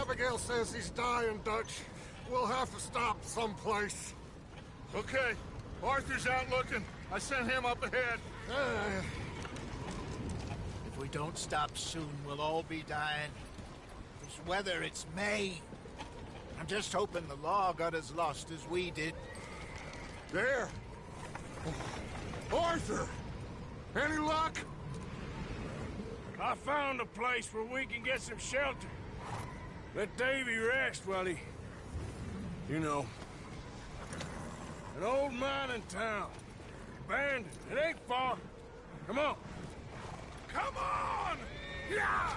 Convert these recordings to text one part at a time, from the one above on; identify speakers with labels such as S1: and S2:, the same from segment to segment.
S1: Abigail says he's dying, Dutch. We'll have to stop someplace.
S2: Okay. Arthur's out looking. I sent him up ahead.
S3: If we don't stop soon, we'll all be dying. This weather, it's May. I'm just hoping the law got as lost as we did.
S1: There! Arthur! Any luck?
S4: I found a place where we can get some shelter. Let Davy rest while he... You know. An old mining town. Abandoned. It ain't far. Come on. Come on! Yeah!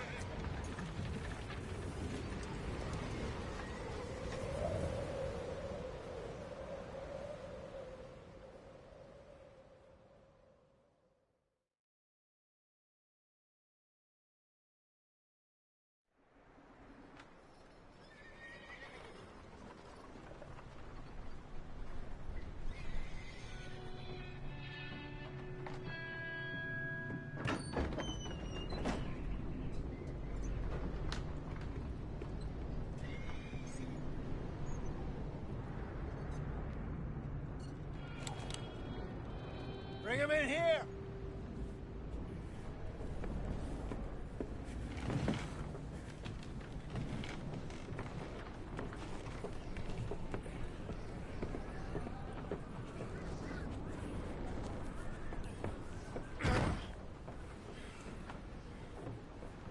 S3: Bring him in here!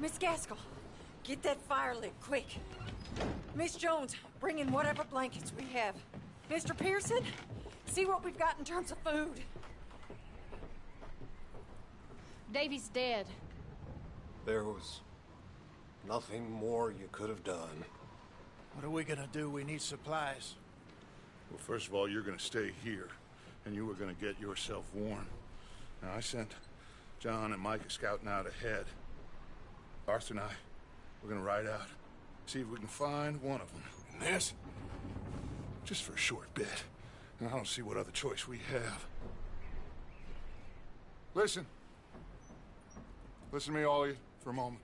S5: Miss Gaskell, get that fire lit, quick. Miss Jones, bring in whatever blankets we have. Mr. Pearson, see what we've got in terms of food.
S6: Davy's dead.
S1: There was nothing more you could have done.
S3: What are we gonna do? We need supplies.
S2: Well, first of all, you're gonna stay here, and you were gonna get yourself warm. Now, I sent John and Micah scouting out ahead. Arthur and I, we're gonna ride out, see if we can find one of them. And this, just for a short bit. And I don't see what other choice we have. Listen. Listen to me, all of you, for a moment.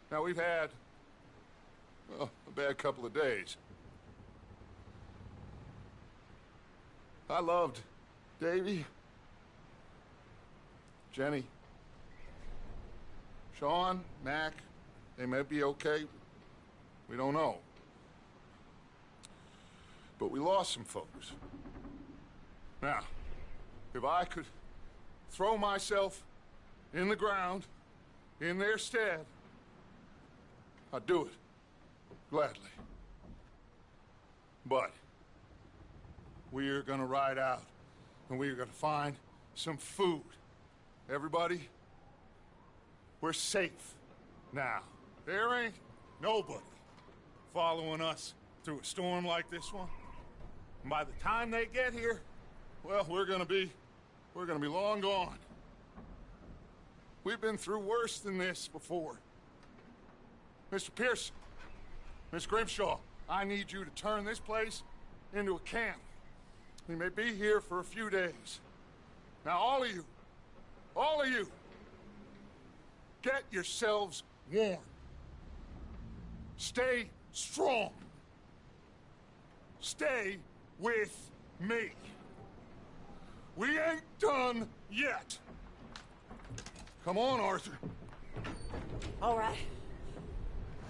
S2: Now, we've had, well, a bad couple of days. I loved Davy, Jenny, Sean, Mac. They may be okay. We don't know. But we lost some folks. Now, if I could throw myself in the ground, in their stead, I'd do it, gladly. But we are gonna ride out, and we are gonna find some food. Everybody, we're safe now. There ain't nobody following us through a storm like this one. And by the time they get here, well, we're gonna be long gone. We've been through worse than this before. Mr. Pearson, Miss Grimshaw, I need you to turn this place into a camp. We may be here for a few days. Now, all of you, get yourselves warm. Stay strong. Stay with me. We ain't done yet. Come on, Arthur.
S5: All right.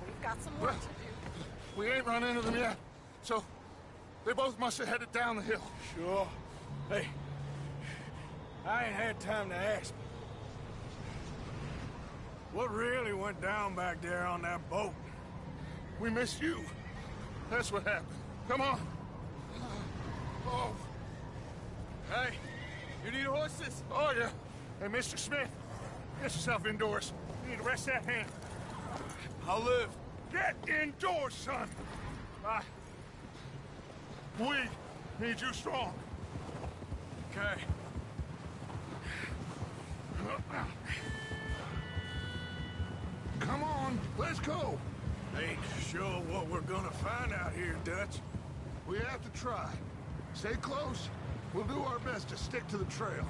S5: We've got some work to do.
S2: We ain't run into them yet, so they both must have headed down the hill.
S4: Sure. Hey, I ain't had time to ask. What really went down back there on that boat?
S2: We missed you. That's what happened. Come on. Oh.
S4: Hey, you need horses?
S2: Oh, yeah. Hey, Mr. Smith, get yourself indoors. You need to rest that hand.
S4: I'll live.
S2: Get indoors, son. We need you strong.
S4: Okay.
S2: Come on, let's go.
S4: Ain't sure what we're gonna find out here, Dutch.
S2: We have to try. Stay close. We'll do our best to stick to the trail.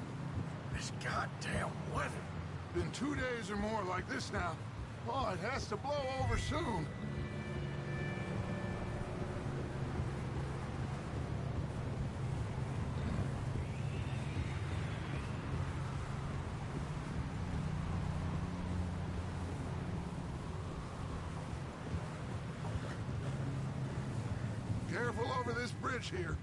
S4: This goddamn weather.
S2: Been 2 days or more like this now. Oh, it has to blow over soon. careful over this bridge here.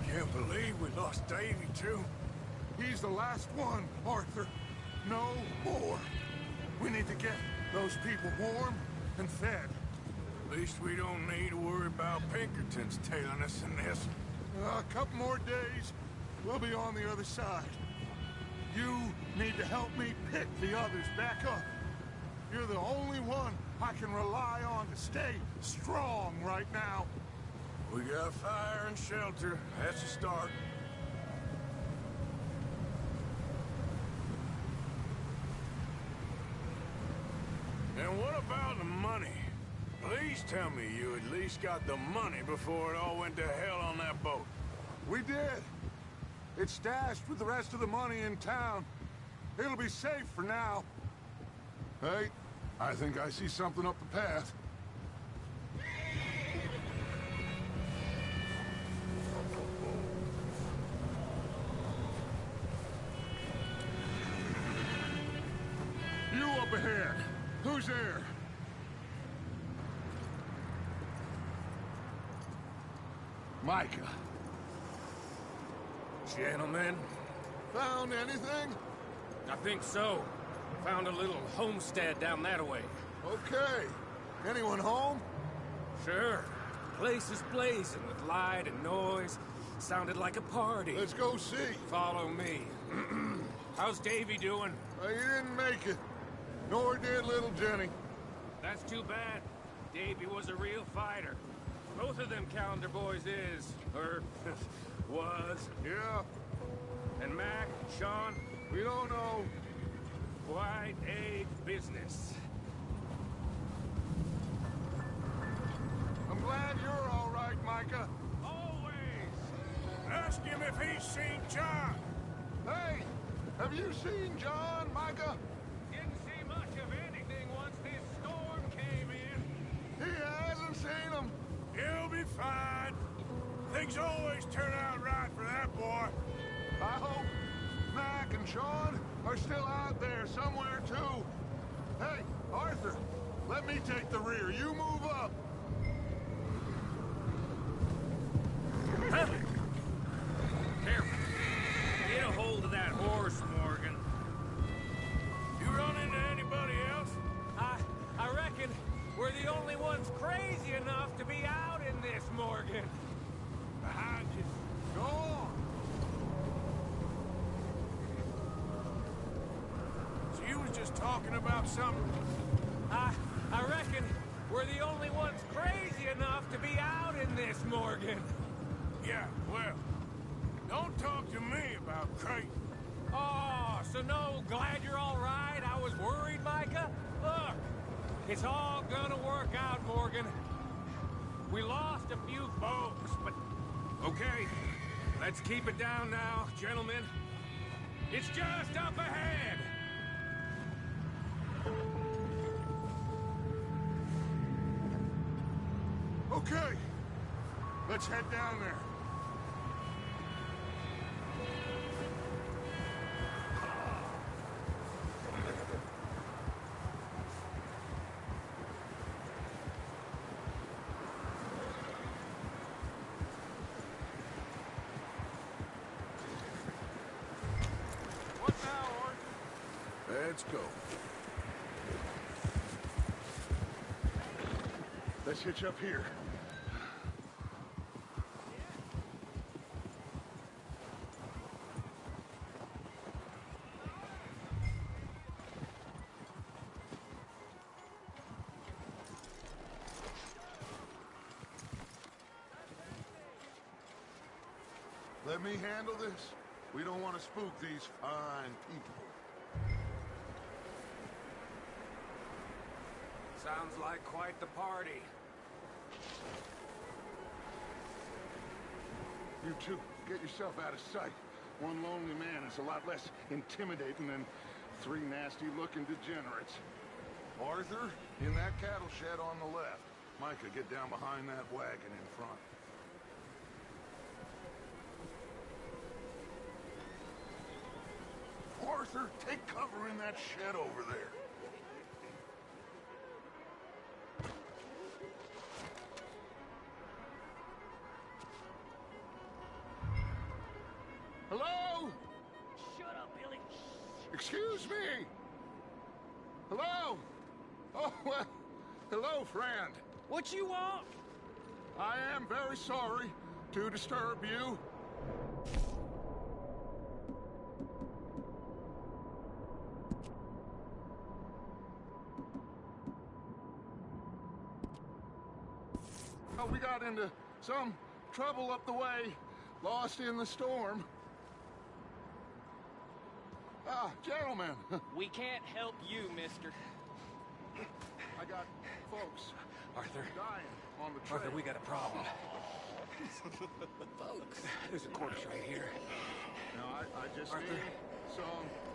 S4: Can't believe we lost Davy, too.
S2: He's the last one, Arthur. No more. We need to get those people warm and fed.
S4: At least we don't need to worry about Pinkertons tailing us in this.
S2: A couple more days, we'll be on the other side. You need to help me pick the others back up. You're the only one I can rely on to stay strong right now.
S4: We got fire and shelter. That's a start. And what about the money? Please tell me you at least got the money before it all went to hell on that boat.
S2: We did. It's stashed with the rest of the money in town. It'll be safe for now. Hey, I think I see something up the path. You up ahead. Who's there? Micah.
S7: Gentlemen,
S2: Found anything?
S7: I think so. Found a little homestead down that way.
S2: Okay. Anyone home?
S7: Sure. Place is blazing with light and noise. Sounded like a party.
S2: Let's go see.
S7: Follow me. How's Davy doing?
S2: He didn't make it. Nor did little Jenny.
S7: That's too bad. Davy was a real fighter. Both of them calendar boys is, or was.
S2: Yeah,
S7: And Mac, Sean,
S2: we don't know.
S7: quite a business.
S2: I'm glad you're all right, Micah.
S4: Always. Ask him if he's seen John.
S2: Hey, have you seen John, Micah?
S7: Didn't see much of anything once this storm came in.
S2: He hasn't seen him.
S4: He'll be fine. Things always turn out right for that boy.
S2: I hope Mac and Sean are still out there somewhere, too. Hey, Arthur, let me take the rear. You move up.
S7: Careful. Get a hold of that horse, Morgan.
S4: You run into anybody else?
S7: I reckon we're the only ones crazy enough to be out in this, Morgan.
S4: Behind you.
S2: Go on.
S4: So you was just talking about something?
S7: I reckon we're the only ones crazy enough to be out in this, Morgan.
S4: Yeah, well, don't talk to me about Creighton.
S7: Oh, so no, glad you're all right. I was worried, Micah. Look, it's all gonna work out, Morgan. We lost a few folks, but... Okay, let's keep it down now, gentlemen. It's just up ahead.
S2: Okay, let's head down there.
S4: What now, Arthur?
S2: Let's go. Let's hitch up here. Let me handle this. We don't want to spook these fine people.
S7: Sounds like quite the party.
S2: You two, get yourself out of sight. One lonely man is a lot less intimidating than three nasty-looking degenerates. Arthur, in that cattle shed on the left. Micah, get down behind that wagon in front. Arthur, take cover in that shed over there. Hello?
S7: Shut up, Billy.
S2: Excuse me? Hello? Oh, well, hello, friend.
S7: What you want?
S2: I am very sorry to disturb you. Oh, we got into some trouble up the way, lost in the storm. Ah, gentlemen,
S7: We can't help you, mister.
S2: I got folks
S7: Arthur.
S2: dying on the trail.
S7: Arthur, we got a problem. Folks. There's a corpse right here.
S2: No, I just
S7: Arthur,
S2: need some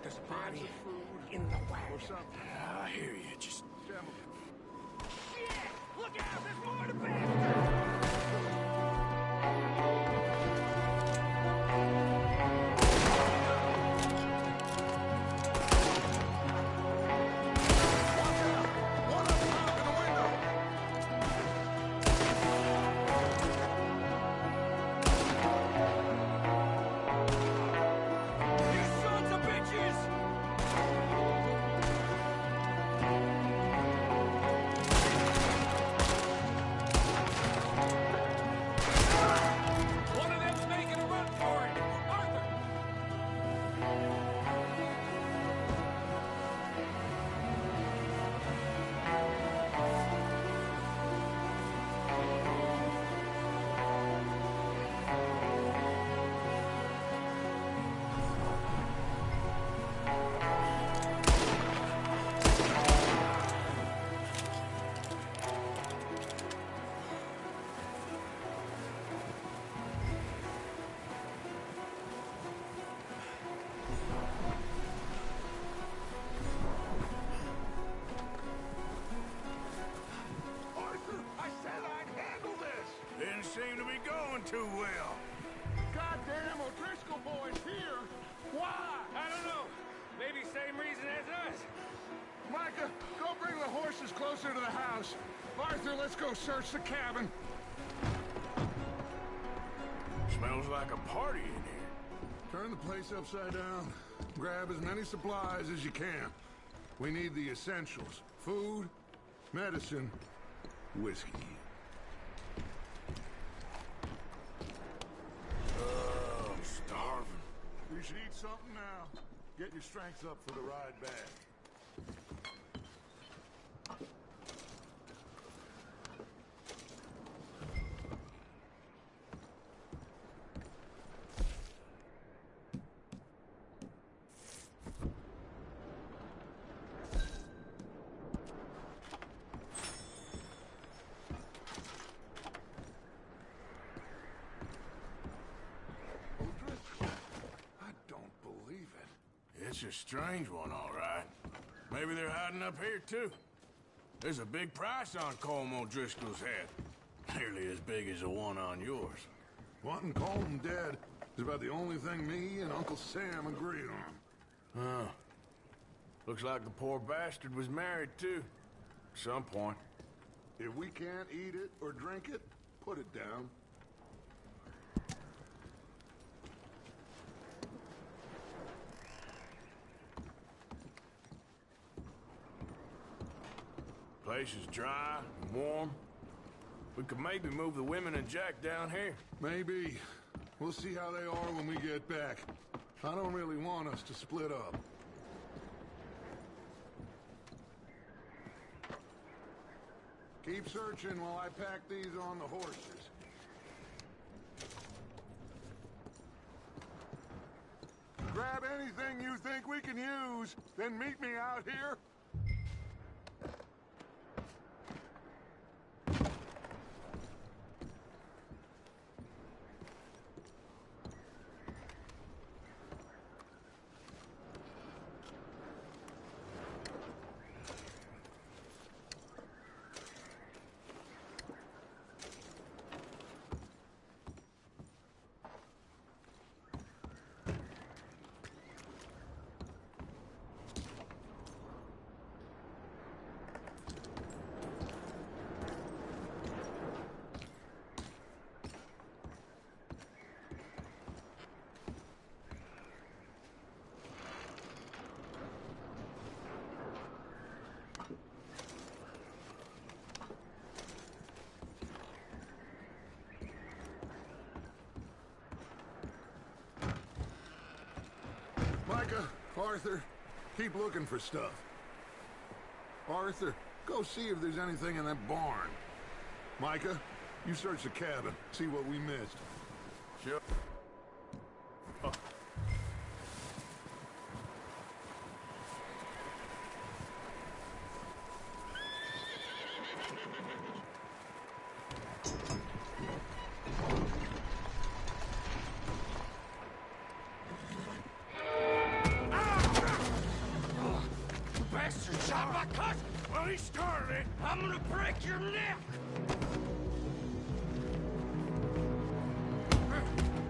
S7: there's a
S2: cans
S7: body
S2: of food
S7: in the
S2: or
S7: wagon.
S2: something.
S4: I hear you. Just
S2: Gentlemen.
S7: Shit! Look out! There's more to bastard!
S4: seem to be going too well.
S2: Goddamn O'Driscoll boys here! Why?
S7: I don't know. Maybe same reason as us.
S2: Micah, go bring the horses closer to the house. Arthur, let's go search the cabin.
S4: Smells like a party in here.
S2: Turn the place upside down. Grab as many supplies as you can. We need the essentials. Food, medicine, whiskey.
S4: Oh, I'm starving.
S2: You should eat something now. Get your strength up for the ride back.
S4: It's a strange one, all right. Maybe they're hiding up here, too. There's a big price on Colm O'Driscoll's head. Nearly as big as the one on yours.
S2: Wanting Colm dead is about the only thing me and Uncle Sam agree on.
S4: Oh. Looks like the poor bastard was married, too. At some point.
S2: If we can't eat it or drink it, put it down.
S4: Place is dry and warm. We could maybe move the women and Jack down here.
S2: Maybe. We'll see how they are when we get back. I don't really want us to split up. Keep searching while I pack these on the horses. Grab anything you think we can use, then meet me out here. Arthur, keep looking for stuff. Arthur, go see if there's anything in that barn. Micah, you search the cabin, see what we missed. Sure. Oh.
S4: Shot my cousin! Well, he started it. I'm gonna break your neck!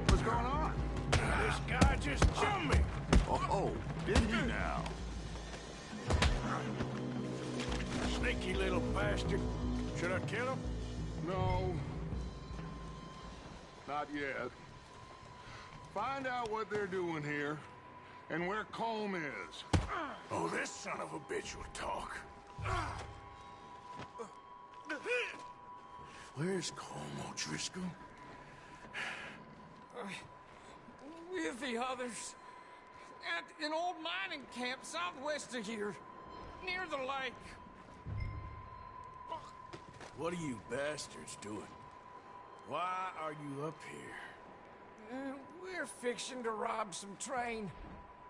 S2: What's going on?
S4: This guy just jumped me!
S2: Oh, did he now?
S4: Sneaky little bastard. Should I kill him?
S2: No. Not yet. Find out what they're doing here, and where Colm is.
S4: Oh, this son of a bitch will talk. Where's Colm O'Driscoll?
S7: With the others. At an old mining camp southwest of here. Near the lake.
S4: What are you bastards doing? Why are you up here?
S7: We're fixing to rob some train.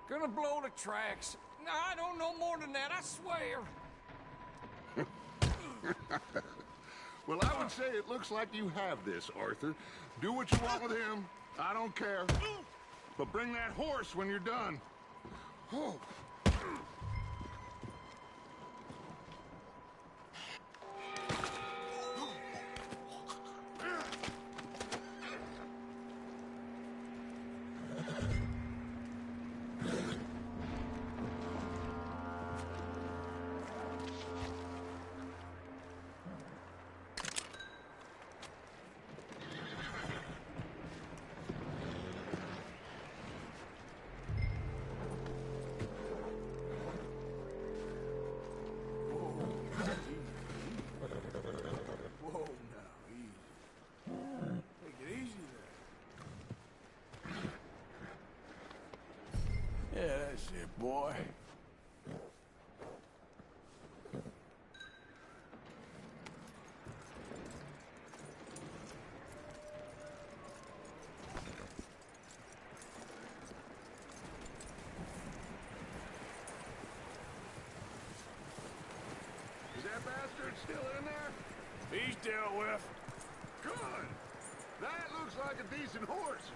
S7: Gonna blow the tracks. I don't know more than that, I swear.
S2: Well, I would say it looks like you have this, Arthur. Do what you want with him. I don't care. But bring that horse when you're done. Oh.
S4: Yeah, that's it, boy.
S2: Is that bastard still in there?
S4: He's dealt with.
S2: Good. That looks like a decent horse.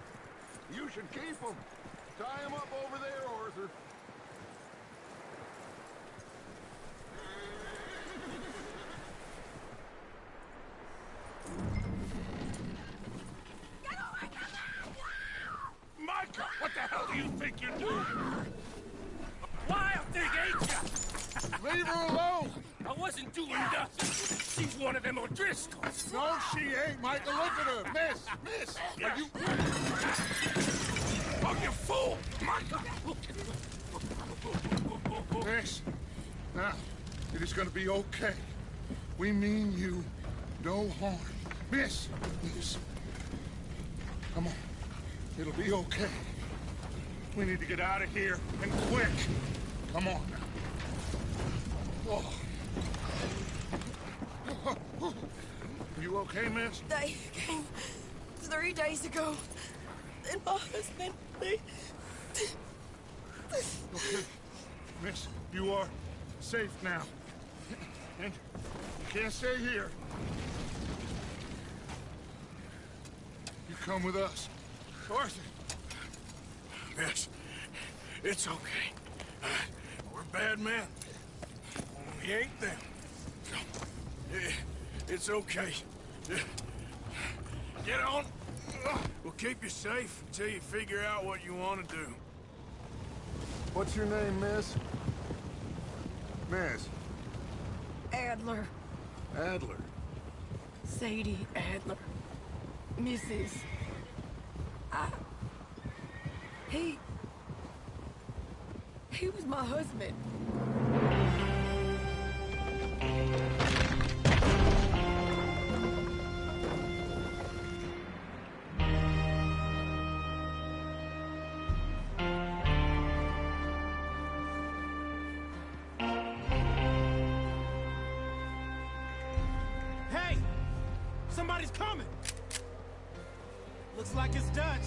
S2: You should keep him. Tie him up over there, Arthur.
S4: Micah, what the hell do you think you're doing? Wild thing, ain't ya?
S2: Leave her alone!
S4: I wasn't doing nothing. She's one of them O'Driscolls.
S2: No, she ain't, Michael. Look at her. Miss, are you...
S4: Oh, you fool! Micah!
S2: Miss, now, it is gonna be okay. We mean you no harm. Miss, come on. It'll be okay. We need to get out of here, and quick. Come on now. Oh. You okay, miss?
S8: They came 3 days ago. And my husband, they...
S2: Okay. Miss, you are safe now. And you can't stay here. You come with us. Arthur.
S4: Miss, it's okay. We're bad men. We ain't them. It's okay. Get on. We'll keep you safe until you figure out what you want to do.
S2: What's your name, miss? Miss.
S8: Adler.
S2: Adler.
S8: Sadie Adler. Mrs. He was my husband.
S9: Somebody's coming! Looks like it's Dutch.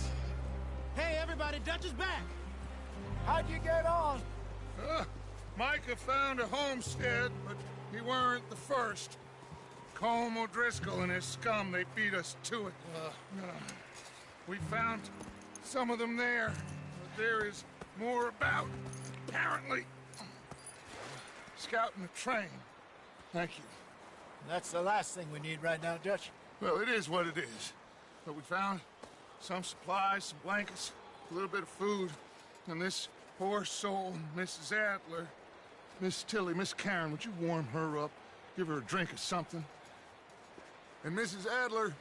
S9: Hey, everybody, Dutch is back! How'd you get on?
S2: Micah found a homestead, but he weren't the first. Colm O'Driscoll and his scum, they beat us to it. We found some of them there, but there is more about, apparently. Scouting the train. Thank you.
S3: That's the last thing we need right now, Dutch.
S2: Well, it is what it is. But we found some supplies, some blankets, a little bit of food, and this poor soul, Mrs. Adler. Miss Tilly, Miss Karen, would you warm her up? Give her a drink or something? And Mrs. Adler,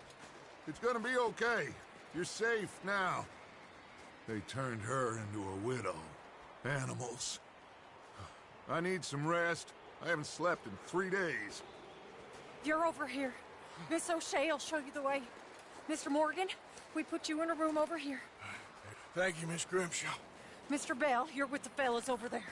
S2: it's gonna be okay. You're safe now. They turned her into a widow. Animals. I need some rest. I haven't slept in 3 days.
S5: You're over here. Miss O'Shea will show you the way. Mr. Morgan, we put you in a room over here.
S4: Thank you, Miss Grimshaw.
S5: Mr. Bell, you're with the fellas over there.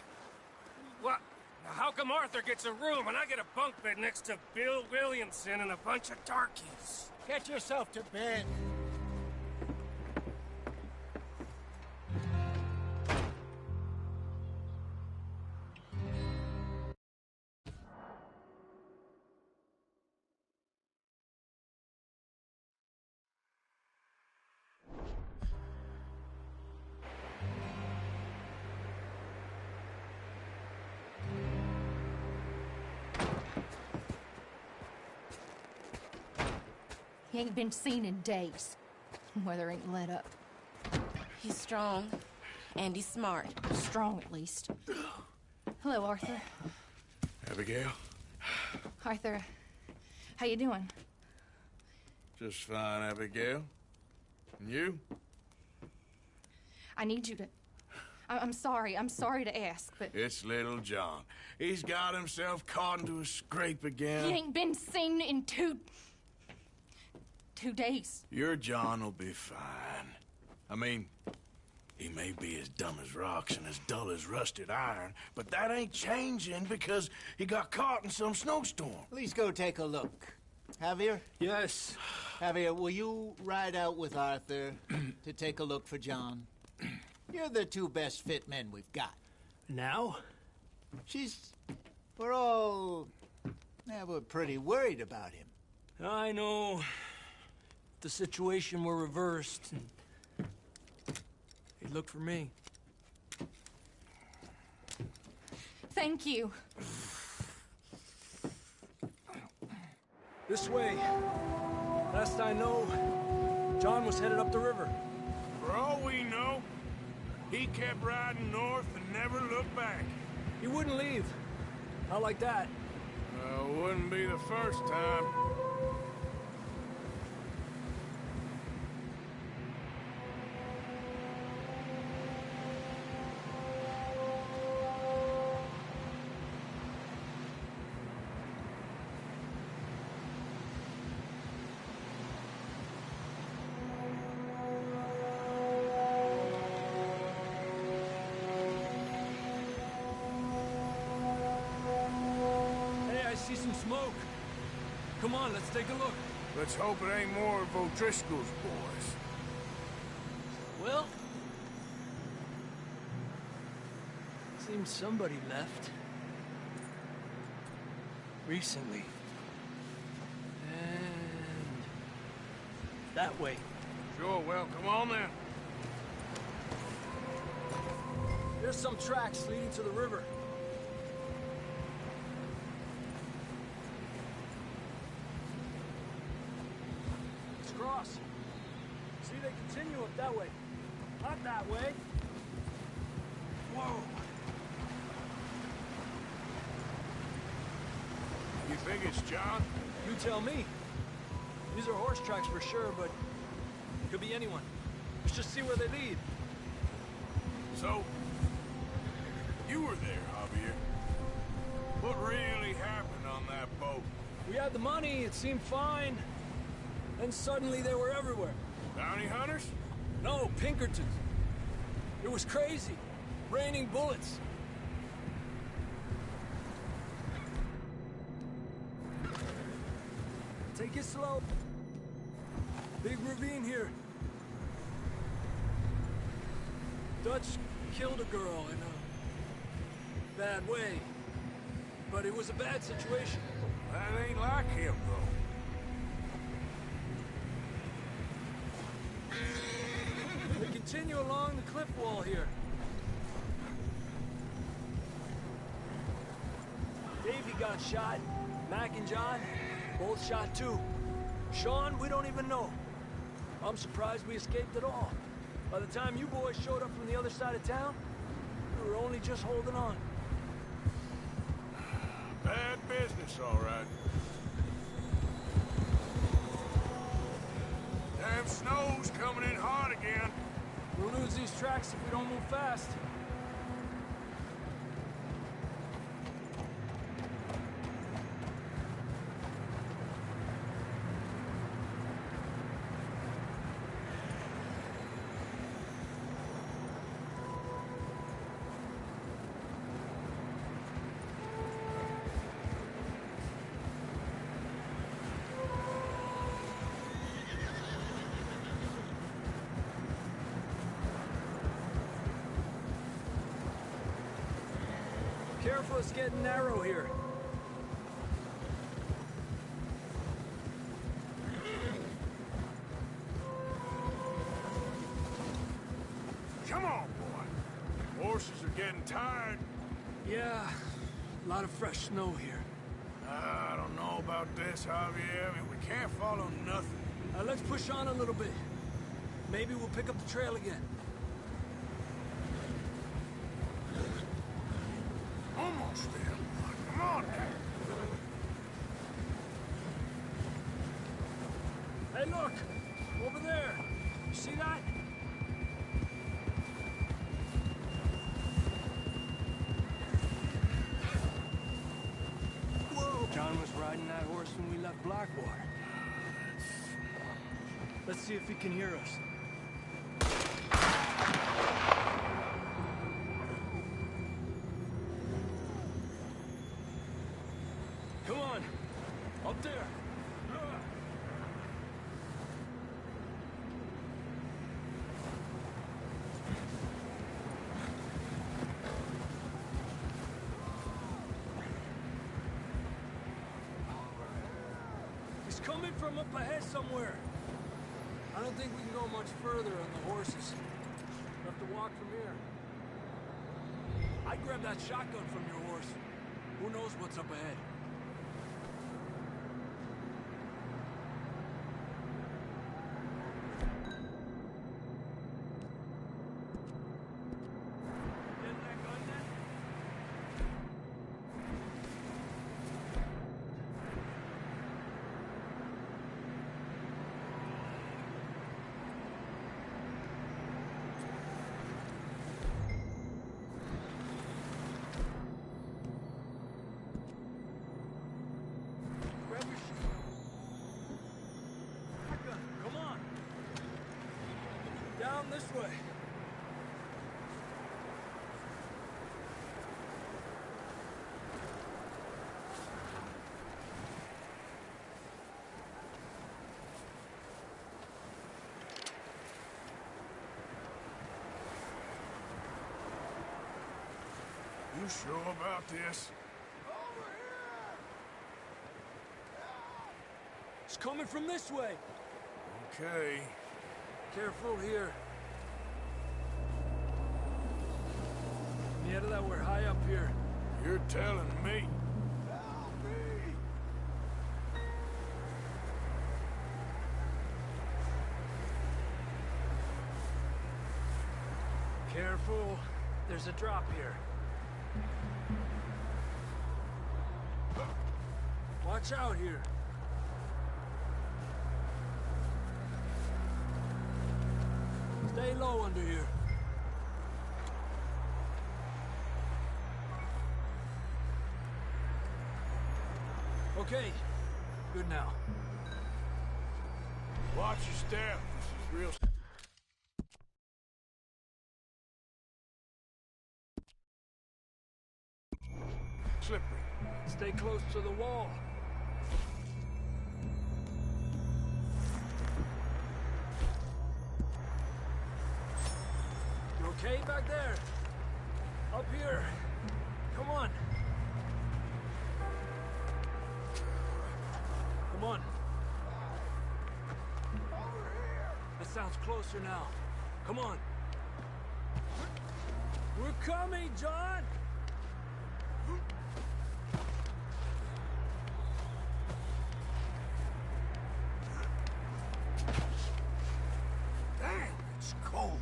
S7: What? Now, how come Arthur gets a room and I get a bunk bed next to Bill Williamson and a bunch of darkies?
S3: Get yourself to bed.
S6: He ain't been seen in days. Weather ain't let up.
S8: He's strong, and he's smart.
S6: Strong, at least. Hello, Arthur.
S4: Abigail?
S6: Arthur, how you doing?
S4: Just fine, Abigail. And you?
S6: I need you to... I'm sorry to ask, but...
S4: It's little John. He's got himself caught into a scrape again.
S6: He ain't been seen in two days.
S4: Your John will be fine. I mean, he may be as dumb as rocks and as dull as rusted iron, but that ain't changing because he got caught in some snowstorm.
S3: Please go take a look. Javier?
S9: Yes.
S3: Javier, will you ride out with Arthur to take a look for John? You're the two best fit men we've got.
S9: Now?
S3: We're pretty worried about him.
S9: I know. The situation were reversed, and he'd look for me.
S6: Thank you.
S9: This way. Last I know, John was headed up the river.
S4: For all we know, he kept riding north and never looked back.
S9: He wouldn't leave. Not like that.
S4: Well, wouldn't be the first time.
S9: See some smoke. Come on, let's take a look.
S4: Let's hope it ain't more of O'Driscoll's boys.
S9: Well, seems somebody left. Recently. And that way.
S4: Sure, well, come on then.
S9: There's some tracks leading to the river. Cross. See, they continue up that way. Not that way. Whoa.
S4: You think it's John?
S9: You tell me. These are horse tracks for sure, but could be anyone. Let's just see where they lead.
S4: So, you were there, Javier. What really happened on that boat?
S9: We had the money, it seemed fine. Then suddenly they were everywhere.
S4: Bounty hunters?
S9: No, Pinkertons. It was crazy. Raining bullets. Take it slow. Big ravine here. Dutch killed a girl in a bad way. But it was a bad situation.
S4: That ain't like him, though.
S9: They continue along the cliff wall here. Davey got shot. Mac and John, both shot too. Sean, we don't even know. I'm surprised we escaped at all. By the time you boys showed up from the other side of town, we were only just holding on.
S4: Bad business, all right. Damn snow's coming in hard again.
S9: We'll lose these tracks if we don't move fast. Careful, it's getting narrow here.
S4: Come on, boy. Horses are getting tired.
S9: Yeah, a lot of fresh snow here.
S4: I don't know about this, Javier. I mean, we can't follow nothing.
S9: Let's push on a little bit. Maybe we'll pick up the trail again.
S4: Almost there. Come on.
S9: Hey, look! Over there! You see that? Whoa! John was riding that horse when we left Blackwater. Let's see if he can hear us. Come on! Up there! He's coming from up ahead somewhere. I don't think we can go much further on the horses. We'll have to walk from here. I'd grab that shotgun from your horse. Who knows what's up ahead? Getting that gun then? Grab your shotgun. Come on. Down this way.
S4: You sure about this?
S9: It's coming from this way.
S4: Okay.
S9: Careful here. Yeah, that we're high up here.
S4: You're telling me.
S9: Careful. There's a drop here. Watch out here. Stay low under here. Okay. Good now.
S4: Watch your step. This is real. Slippery.
S9: Stay close to the wall. okay back there? Up here. Come on. Come on. That sounds closer now. Come on. We're coming, John!
S3: Damn, it's cold.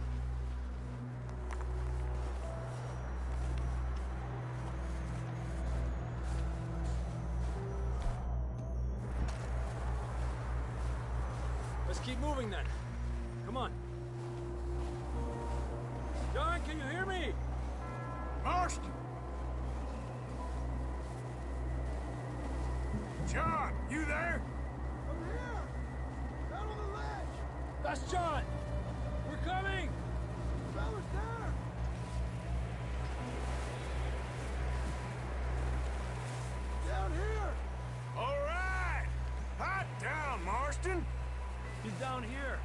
S9: Let's keep moving then. Come on. John, can you hear me?
S3: Marston! John, you there?
S2: I'm here! Down on the ledge!
S9: That's John! We're coming!
S2: Fella's there! Down here!
S3: All right! Hot down, Marston!
S9: He's down here.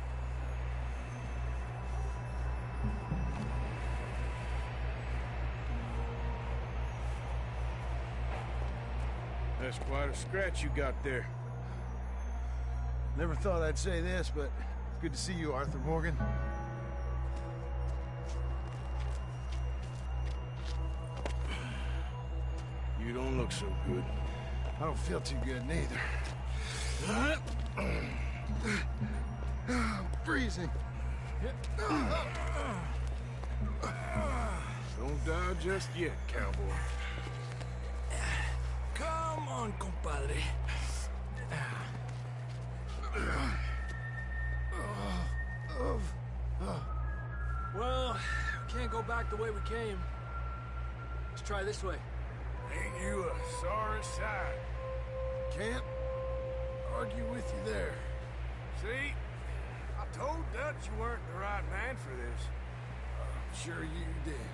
S4: That's quite a scratch you got there.
S10: Never thought I'd say this, but it's good to see you, Arthur Morgan.
S4: You don't look so good.
S10: I don't feel too good, neither. I'm freezing.
S4: Don't die just yet, cowboy.
S9: Come on, compadre. Well, we can't go back the way we came. Let's try this way.
S3: Ain't you a sorry sight?
S10: Can't argue with you there.
S3: See? I told Dutch you weren't the right man for this.
S10: I'm sure you did.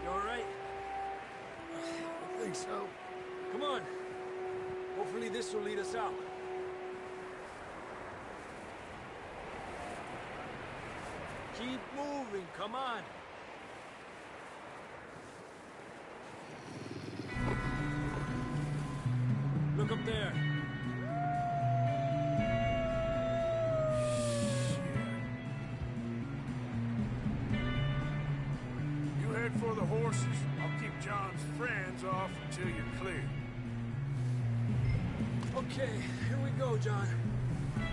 S9: You all right?
S10: I think so.
S9: Come on. Hopefully this will lead us out. Keep moving, come on. Look up there.
S3: You head for the horses. I'll keep John's friends off until you're clear.
S9: Okay, here we go, John.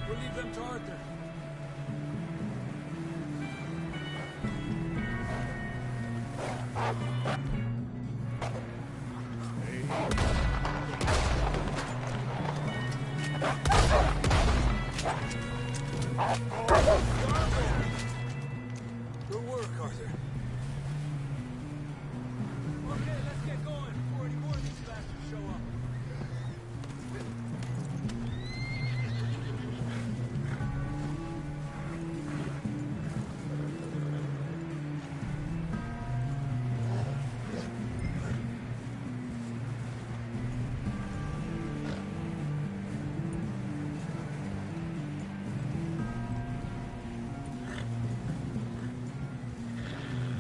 S9: We'll leave them to Arthur. Good work, Arthur. Okay, let's get going before any more of these bastards show up.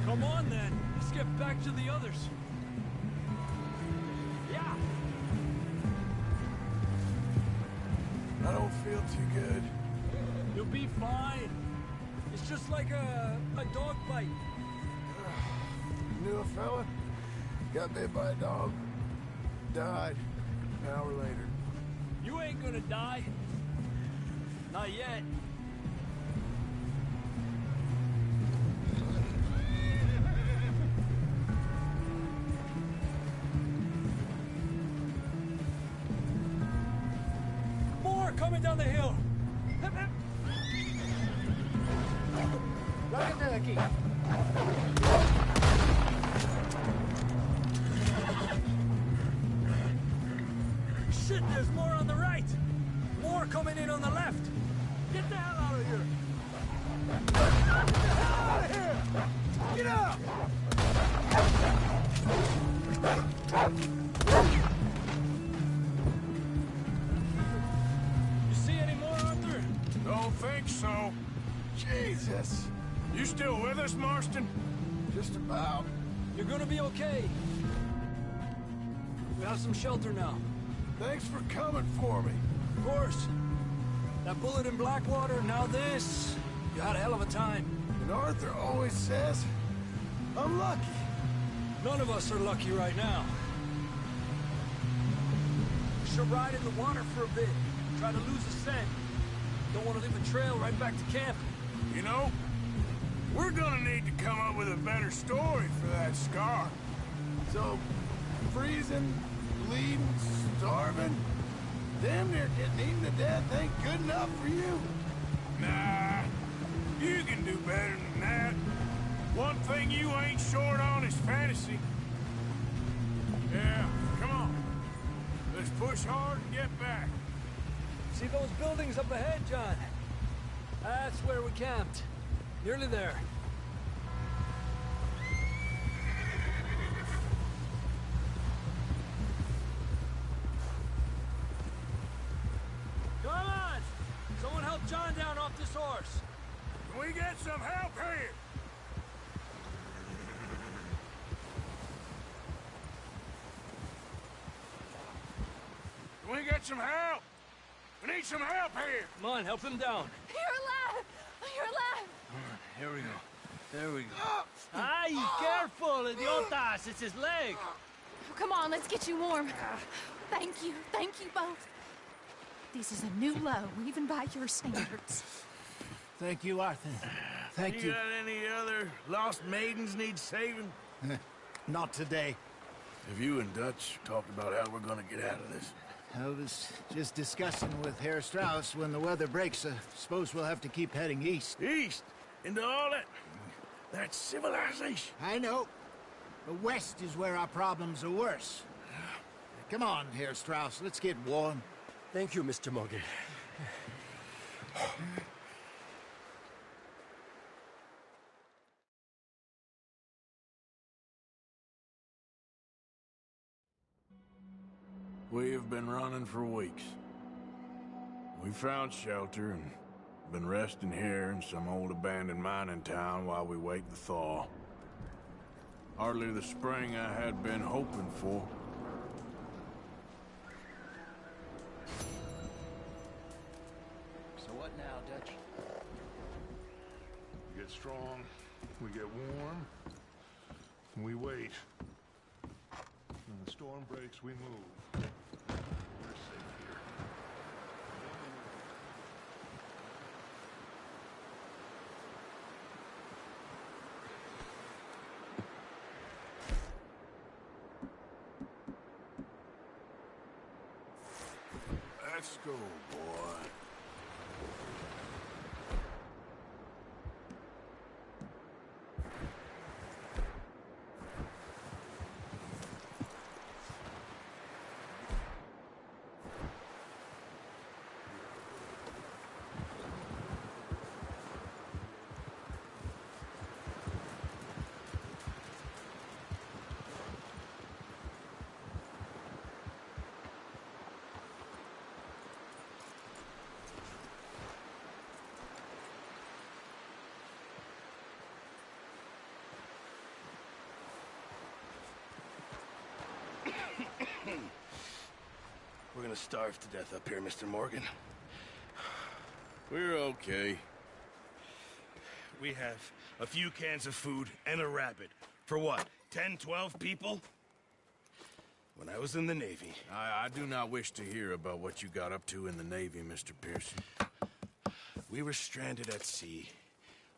S9: Come on, then. Let's get back to the others. Yeah.
S10: I don't feel too good.
S9: You'll be fine. It's just like a dog bite.
S10: Knew a fella? Got bit by a dog. Died an hour later.
S9: You ain't gonna die. Not yet. More coming down the hill. Ráquete de aquí. Shit, there's more on the right. More coming in on the left. Get the hell out of here. Get the hell out of here. Get out. You see any more, Arthur?
S3: Don't think so.
S10: Jesus!
S4: You still with us, Marston?
S10: Just about.
S9: You're gonna be okay. We have some shelter now.
S10: Thanks for coming for me.
S9: Of course. That bullet in Blackwater, now this. You had a hell of a time.
S10: And Arthur always says, I'm lucky.
S9: None of us are lucky right now. We should ride in the water for a bit. Try to lose the scent. Don't want to leave a trail right back to camp.
S4: You know, we're gonna need to come up with a better story for that scar.
S10: So, freezing, bleeding, starving, damn near getting eaten to death ain't good enough for you?
S4: Nah, you can do better than that. One thing you ain't short on is fantasy. Yeah, come on. Let's push hard and get back.
S9: See those buildings up ahead, John? That's where we camped. Nearly there. Come on! Someone help John down off this horse.
S4: Can we get some help here? Can we get some help? We need some help here!
S9: Come on, help him down.
S8: You're alive! You're alive!
S9: Here we go. There we go. Ay, careful, idiotas! It's his leg!
S6: Come on, let's get you warm. Thank you both. This is a new low, even by your standards.
S3: Thank you, Arthur. Thank you.
S4: You got any other lost maidens need saving?
S3: Not today.
S10: Have you and Dutch talked about how we're gonna get out of this?
S3: I was just discussing with Herr Strauss when the weather breaks. Suppose we'll have to keep heading east.
S4: East? Into all that civilization?
S3: I know. The west is where our problems are worse. Come on, Herr Strauss. Let's get warm.
S9: Thank you, Mr. Morgan.
S4: We have been running for weeks. We found shelter and been resting here in some old abandoned mining town while we wait the thaw. Hardly the spring I had been hoping for.
S3: So what now, Dutch?
S2: We get strong, we get warm, and we wait. When the storm breaks, we move. We're safe here.
S4: Let's go, boy.
S10: We're gonna starve to death up here, Mr. Morgan.
S4: We're okay.
S11: We have a few cans of food and a rabbit. For what, 10, 12 people? When I was in the Navy...
S4: I do not wish to hear about what you got up to in the Navy, Mr. Pearson.
S11: We were stranded at sea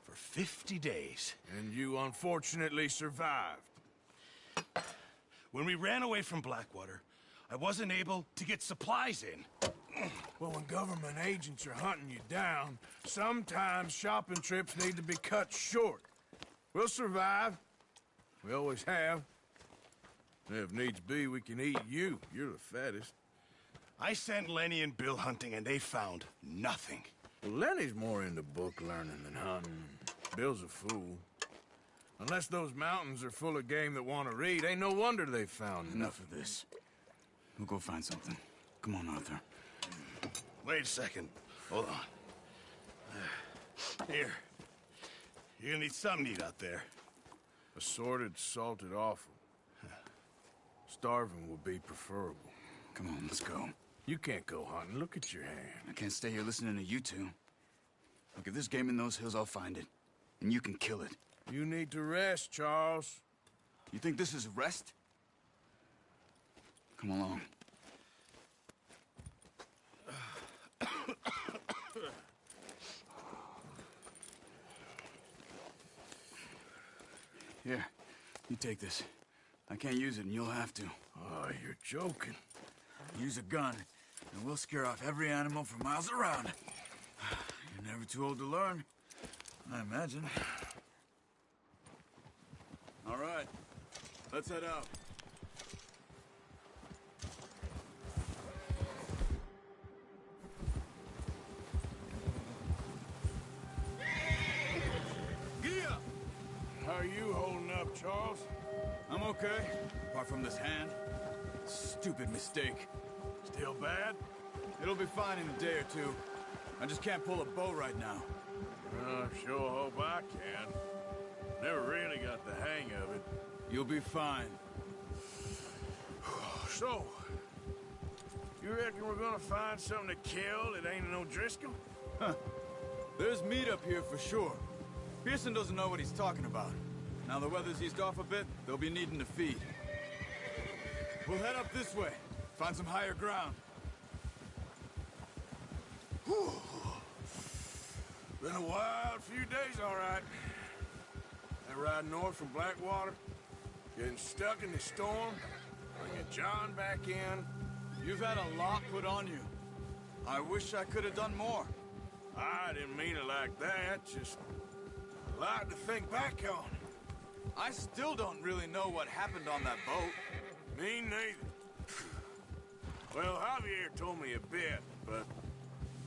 S11: for 50 days.
S4: And you unfortunately survived.
S11: When we ran away from Blackwater, I wasn't able to get supplies in.
S4: Well, when government agents are hunting you down, sometimes shopping trips need to be cut short. We'll survive. We always have. If needs be, we can eat you. You're the fattest.
S11: I sent Lenny and Bill hunting, and they found nothing.
S4: Well, Lenny's more into book learning than hunting. Bill's a fool. Unless those mountains are full of game that want to read, ain't no wonder they found
S12: Enough of this. We'll go find something. Come on, Arthur.
S11: Wait a second. Hold on. Here. You're gonna need something to eat out there.
S2: Assorted, salted offal. Starving would be preferable.
S12: Come on, let's go.
S2: You can't go hunting. Look at your hand.
S12: I can't stay here listening to you two. Look, if there's game in those hills, I'll find it. And you can kill it.
S2: You need to rest, Charles.
S12: You think this is rest? Come along. Here, you take this. I can't use it, and you'll have to.
S2: Oh, you're joking.
S12: Use a gun, and we'll scare off every animal for miles around. You're never too old to learn, I imagine. All right, let's head out. Gia!
S2: How are you holding up, Charles?
S12: I'm okay, apart from this hand. Stupid mistake.
S2: Still bad?
S12: It'll be fine in a day or two. I just can't pull a bow right now.
S2: Sure hope I can. Never really got the hang of it.
S12: You'll be fine.
S2: So, you reckon we're gonna find something to kill that ain't no Driscoll?
S12: Huh. There's meat up here for sure. Pearson doesn't know what he's talking about. Now the weather's eased off a bit, they'll be needing to feed. We'll head up this way. Find some higher ground.
S2: Whew. Been a wild few days, all right. That ride north from Blackwater, getting stuck in the storm, bringing John back in.
S12: You've had a lot put on you. I wish I could have done more.
S2: I didn't mean it like that, just a lot to think back on.
S12: I still don't really know what happened on that boat.
S2: Me neither. Well, Javier told me a bit, but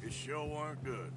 S2: it sure weren't good.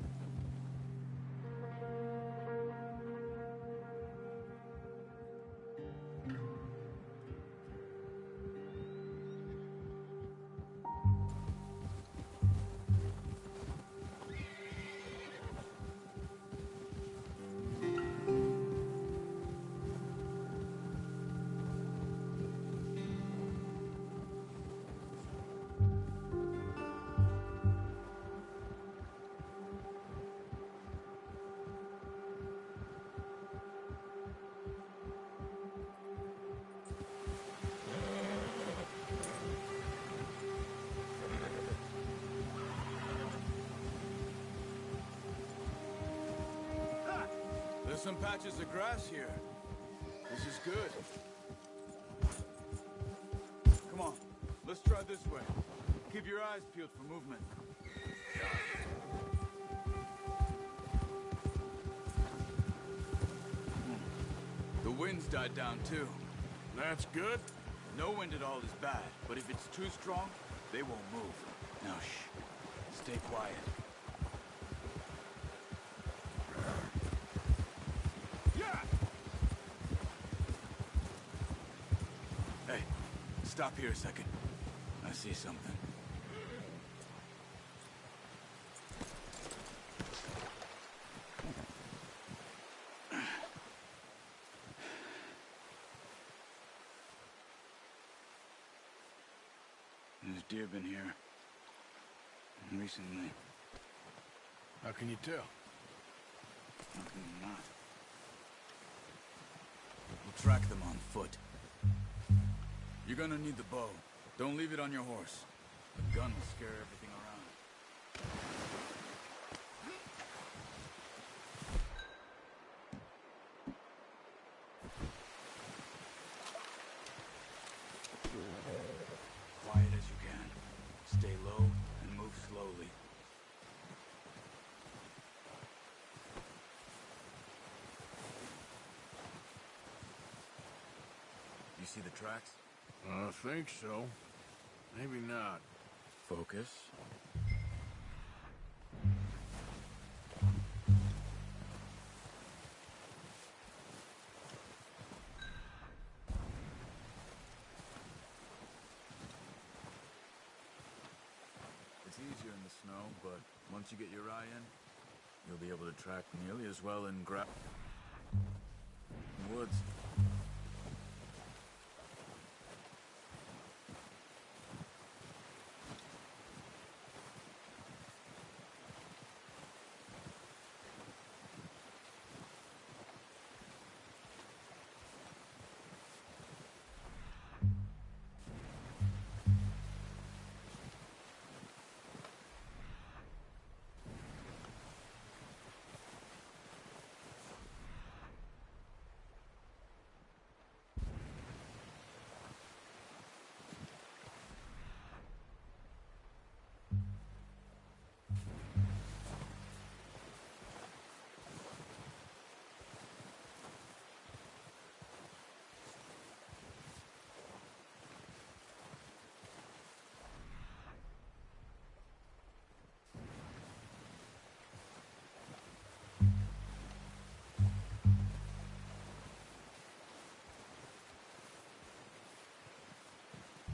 S12: There's some patches of grass here. This is good. Come on, let's try this way. Keep your eyes peeled for movement. The wind's died down too.
S2: That's good.
S12: No wind at all is bad, but if it's too strong, they won't move. Now shh, stay quiet. Hey, stop here a second. I see something. There's deer been here recently.
S2: How can you tell?
S12: How can you not? We'll track them on foot. You're gonna need the bow. Don't leave it on your horse. The gun will scare everything around. Quiet as you can. Stay low and move slowly. You see the tracks?
S2: I think so. Maybe not.
S12: Focus. It's easier in the snow, but once you get your eye in, you'll be able to track nearly as well in the woods.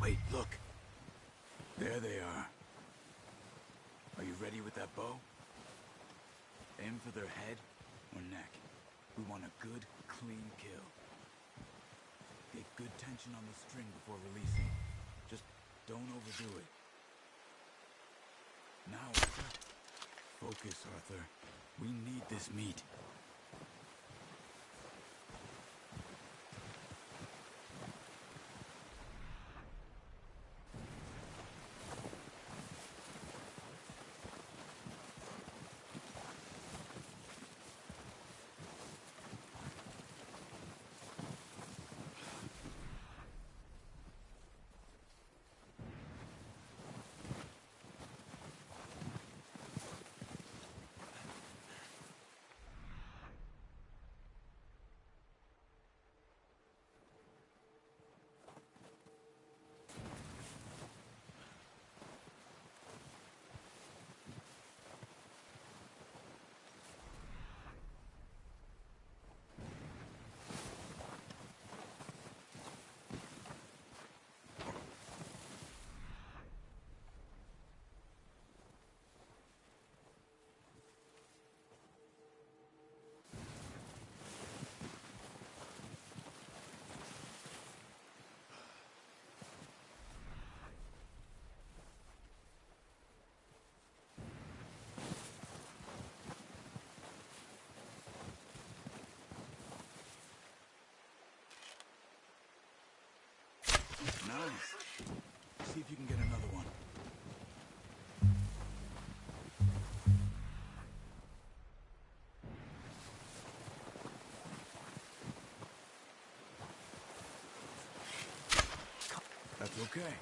S12: Wait, look. There they are. Are you ready with that bow? Aim for their head or neck. We want a good, clean kill. Get good tension on the string before releasing. Just don't overdo it. Now, Arthur. Focus, Arthur. We need this meat. Nice. See if you can get another one. That's okay.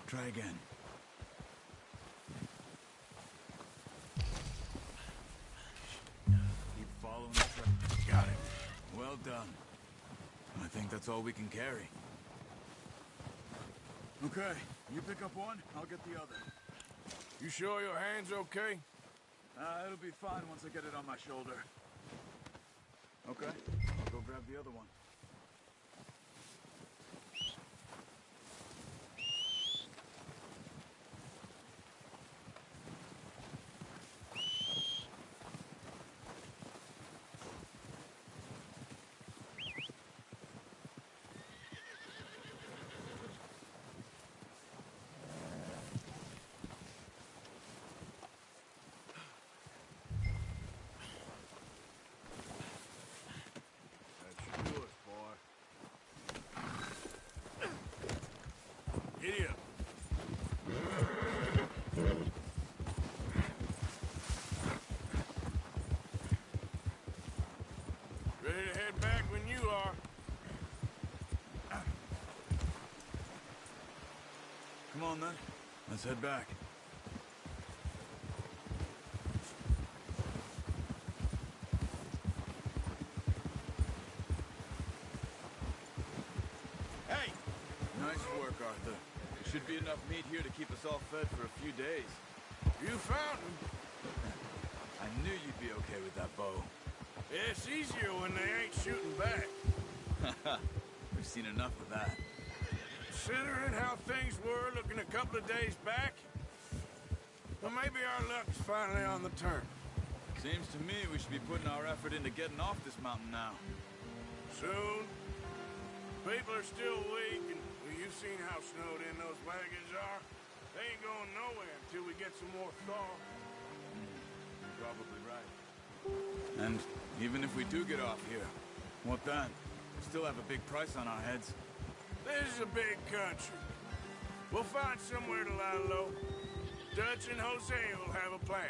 S12: Try again. Keep following the track. Got it. Well done. I think that's all we can carry. Okay, you pick up one, I'll get the other.
S4: You sure your hand's okay?
S12: It'll be fine once I get it on my shoulder. Okay, I'll go grab the other one.
S4: Giddy up. Ready to head back when you are.
S12: Come on then, let's head back.
S4: Hey!
S12: Nice work, Arthur. Should be enough meat here to keep us all fed for a few days.
S4: You found him.
S12: I knew you'd be okay with that bow.
S4: Yeah, it's easier when they ain't shooting back.
S12: We've seen enough of that.
S4: Considering how things were looking a couple of days back, well, maybe our luck's finally on the turn.
S12: Seems to me we should be putting our effort into getting off this mountain now.
S4: Soon. People are still weak, and well, you've seen how snowed in those wagons are. They ain't going nowhere until we get some more thaw.
S12: Probably right. And even if we do get off here, what then? We still have a big price on our heads.
S4: This is a big country. We'll find somewhere to lie low. Dutch and Jose will have a plan.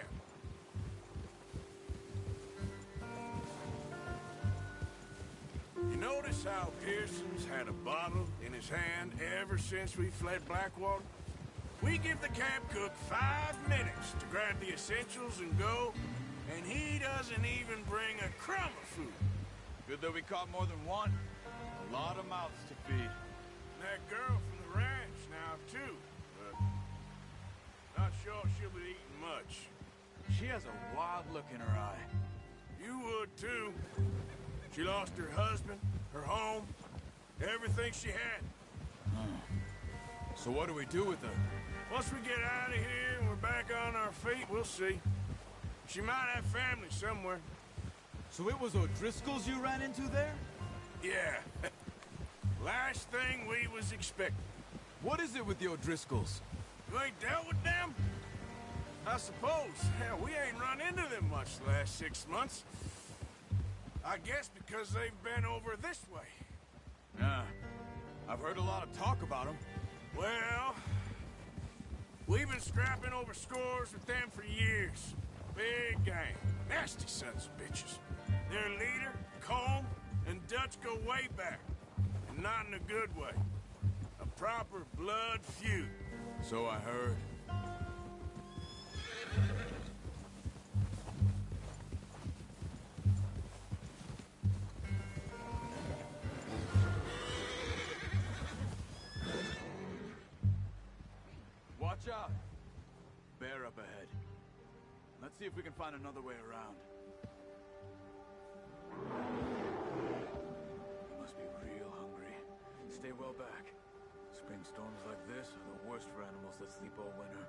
S4: You notice how Pearson's had a bottle in his hand ever since we fled Blackwater? We give the camp cook 5 minutes to grab the essentials and go, and he doesn't even bring a crumb of food.
S12: Good that we caught more than one. A lot of mouths to feed.
S4: And that girl from the ranch now, too. But not sure she'll be eating much.
S12: She has a wild look in her eye.
S4: You would, too. She lost her husband, her home, everything she had.
S12: So what do we do with her?
S4: Once we get out of here and we're back on our feet, we'll see. She might have family somewhere.
S12: So it was O'Driscoll's you ran into there?
S4: Yeah. Last thing we was expecting.
S12: What is it with the O'Driscolls?
S4: You ain't dealt with them? I suppose. Hell, we ain't run into them much the last 6 months. I guess because they've been over this way.
S12: Yeah. I've heard a lot of talk about them.
S4: Well, we've been scrapping over scores with them for years. Big gang. Nasty sons of bitches. Their leader, Combe, and Dutch go way back. And not in a good way. A proper blood feud.
S12: So I heard. Watch out! Bear up ahead. Let's see if we can find another way around. You must be real hungry. Stay well back. Spring storms like this are the worst for animals that sleep all winter.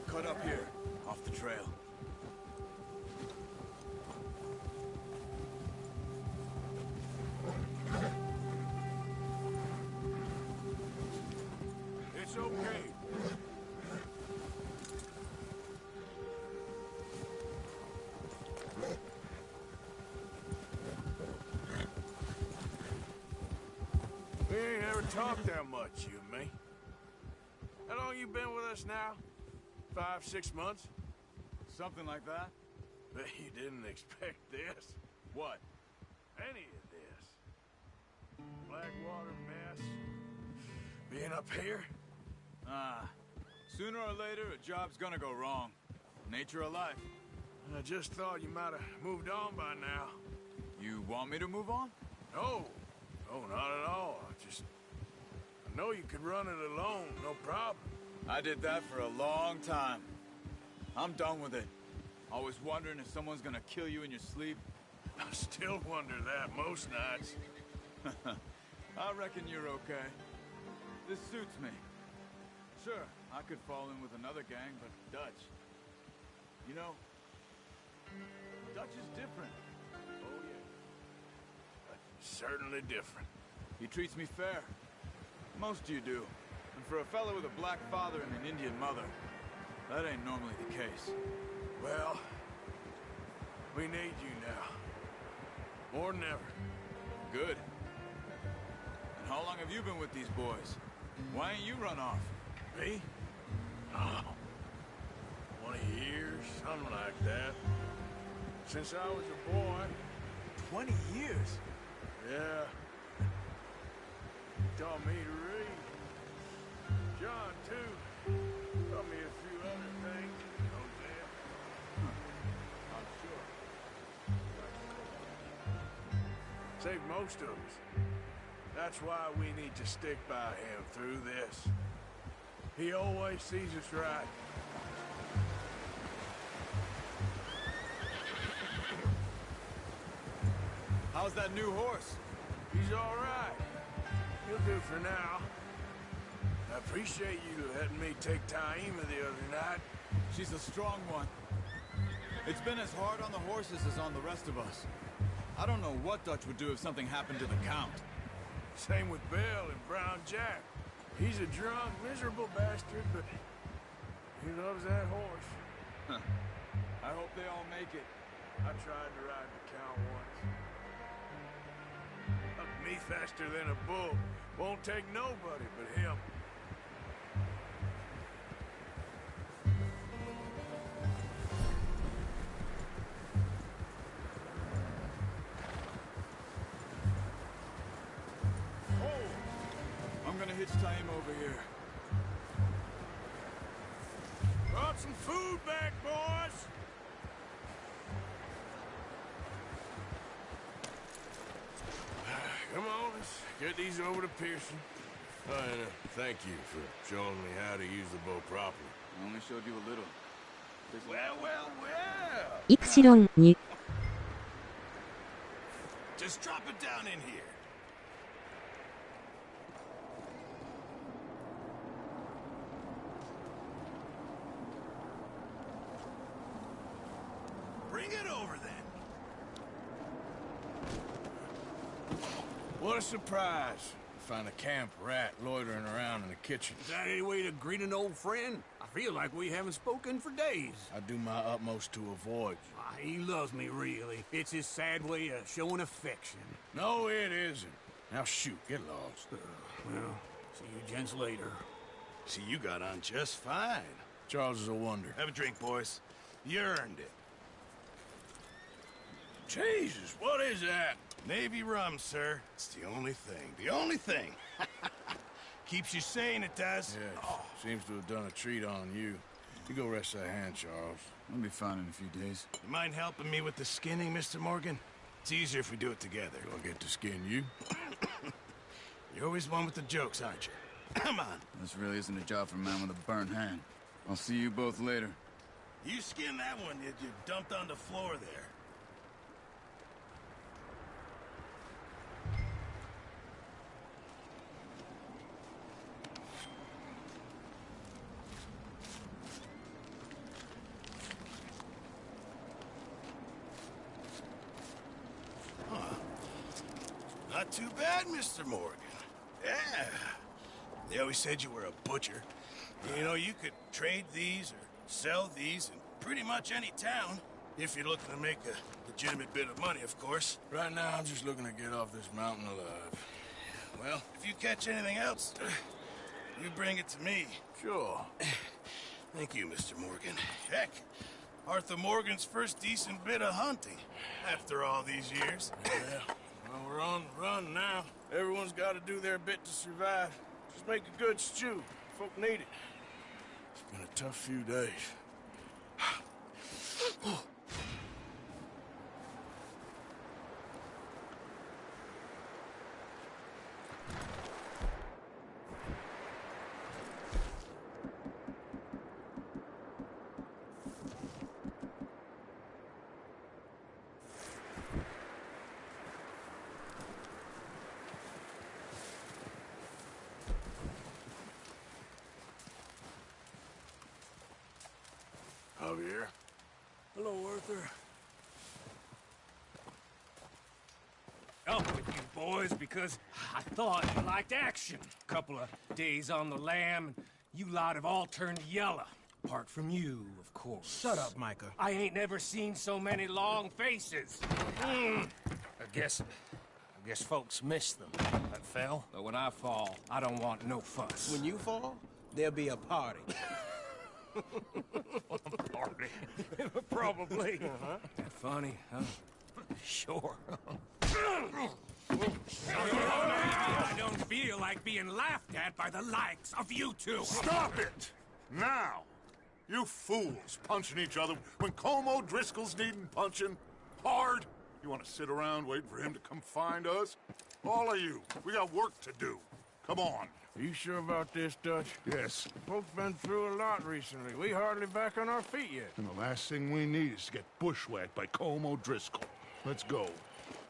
S12: Cut up here, off the trail.
S4: It's okay. We ain't ever talked that much, you and me. How long you been with us now? 5, 6 months?
S12: Something like that?
S4: Bet you didn't expect this.
S12: What?
S4: Any of this. Blackwater mess. Being up here?
S12: Sooner or later, a job's gonna go wrong. Nature of life.
S4: I just thought you might have moved on by now.
S12: You want me to move on?
S4: No. No, not at all. I know you could run it alone, no problem.
S12: I did that for a long time. I'm done with it. Always wondering if someone's gonna kill you in your sleep.
S4: I still wonder that most nights.
S12: I reckon you're okay. This suits me. Sure, I could fall in with another gang, but Dutch... You know, Dutch is different.
S4: Oh, yeah. Certainly different.
S12: He treats me fair. Most of you do. And for a fellow with a black father and an Indian mother, that ain't normally the case.
S4: Well, we need you now. More than ever.
S12: Good. And how long have you been with these boys? Why ain't you run off?
S4: Me? Oh, 20 years, something like that. Since I was a boy.
S12: 20 years?
S4: Yeah. Taught me to read. John, too. Taught me a few other things. Jose. I'm sure. Saved most of us. That's why we need to stick by him through this. He always sees us right.
S12: How's that new horse?
S4: He's all right. He'll do for now. I appreciate you letting me take Taima the other night.
S12: She's a strong one. It's been as hard on the horses as on the rest of us. I don't know what Dutch would do if something happened to the Count.
S4: Same with Bill and Brown Jack. He's a drunk, miserable bastard, but he loves that horse.
S12: I hope they all make it.
S4: I tried to ride the Count once. Up me faster than a bull. Won't take nobody but him.
S12: I'm gonna hitch Taima over here.
S4: Brought some food back, boys! Come on, let's get these over to Pearson. Oh, and thank you for showing me how to use the bow properly.
S12: I only showed you a little.
S4: Well, well, well!
S13: イプシロンに
S11: Just drop it down in here. Bring it over then.
S4: What a surprise. Find a camp rat loitering around in the kitchen.
S7: Is that any way to greet an old friend? I feel like we haven't spoken for days.
S4: I do my utmost to avoid you.
S7: He loves me, really. It's his sad way of showing affection.
S4: No, it isn't. Now shoot, get lost.
S7: Well, see you gents later.
S11: See, you got on just fine.
S4: Charles is a wonder.
S11: Have a drink, boys. You earned it.
S4: Jesus, what is that?
S11: Navy rum, sir. It's the only thing. The only thing. Keeps you sane, it does.
S4: Yes, seems to have done a treat on you. You go rest that hand, Charles.
S12: I'll be fine in a few days.
S11: You mind helping me with the skinning, Mr. Morgan? It's easier if we do it together.
S4: Do I get to skin you?
S11: You're always one with the jokes, aren't you? Come on.
S12: This really isn't a job for a man with a burnt hand. I'll see you both later.
S11: You skin that one that you dumped on the floor there. Not too bad, Mr. Morgan. Yeah. They always said you were a butcher. You know, you could trade these or sell these in pretty much any town. If you're looking to make a legitimate bit of money, of course.
S4: Right now, I'm just looking to get off this mountain alive.
S11: Well, if you catch anything else, you bring it to me.
S4: Sure.
S11: Thank you, Mr. Morgan. Heck, Arthur Morgan's first decent bit of hunting after all these years.
S4: Yeah. Well, we're on the run now. Everyone's got to do their bit to survive. Just make a good stew. Folk need it. It's been a tough few days. Javier.
S7: Hello, Arthur. Up with you boys because I thought you liked action. Couple of days on the lam, and you lot have all turned yellow. Apart from you, of course.
S3: Shut up, Micah.
S7: I ain't never seen so many long faces. I guess folks miss them. That fell. But when I fall, I don't want no fuss.
S3: When you fall, there'll be a party.
S7: Party. Probably. That funny, huh? Sure. I don't feel like being laughed at by the likes of you two.
S2: Stop it! Now! You fools punching each other when Como Driscoll's needing punching. Hard! You want to sit around waiting for him to come find us? All of you, we got work to do. Come on.
S4: Are you sure about this, Dutch?
S2: Yes.
S4: Folks been through a lot recently. We hardly back on our feet yet.
S2: And the last thing we need is to get bushwhacked by Como Driscoll. Let's go.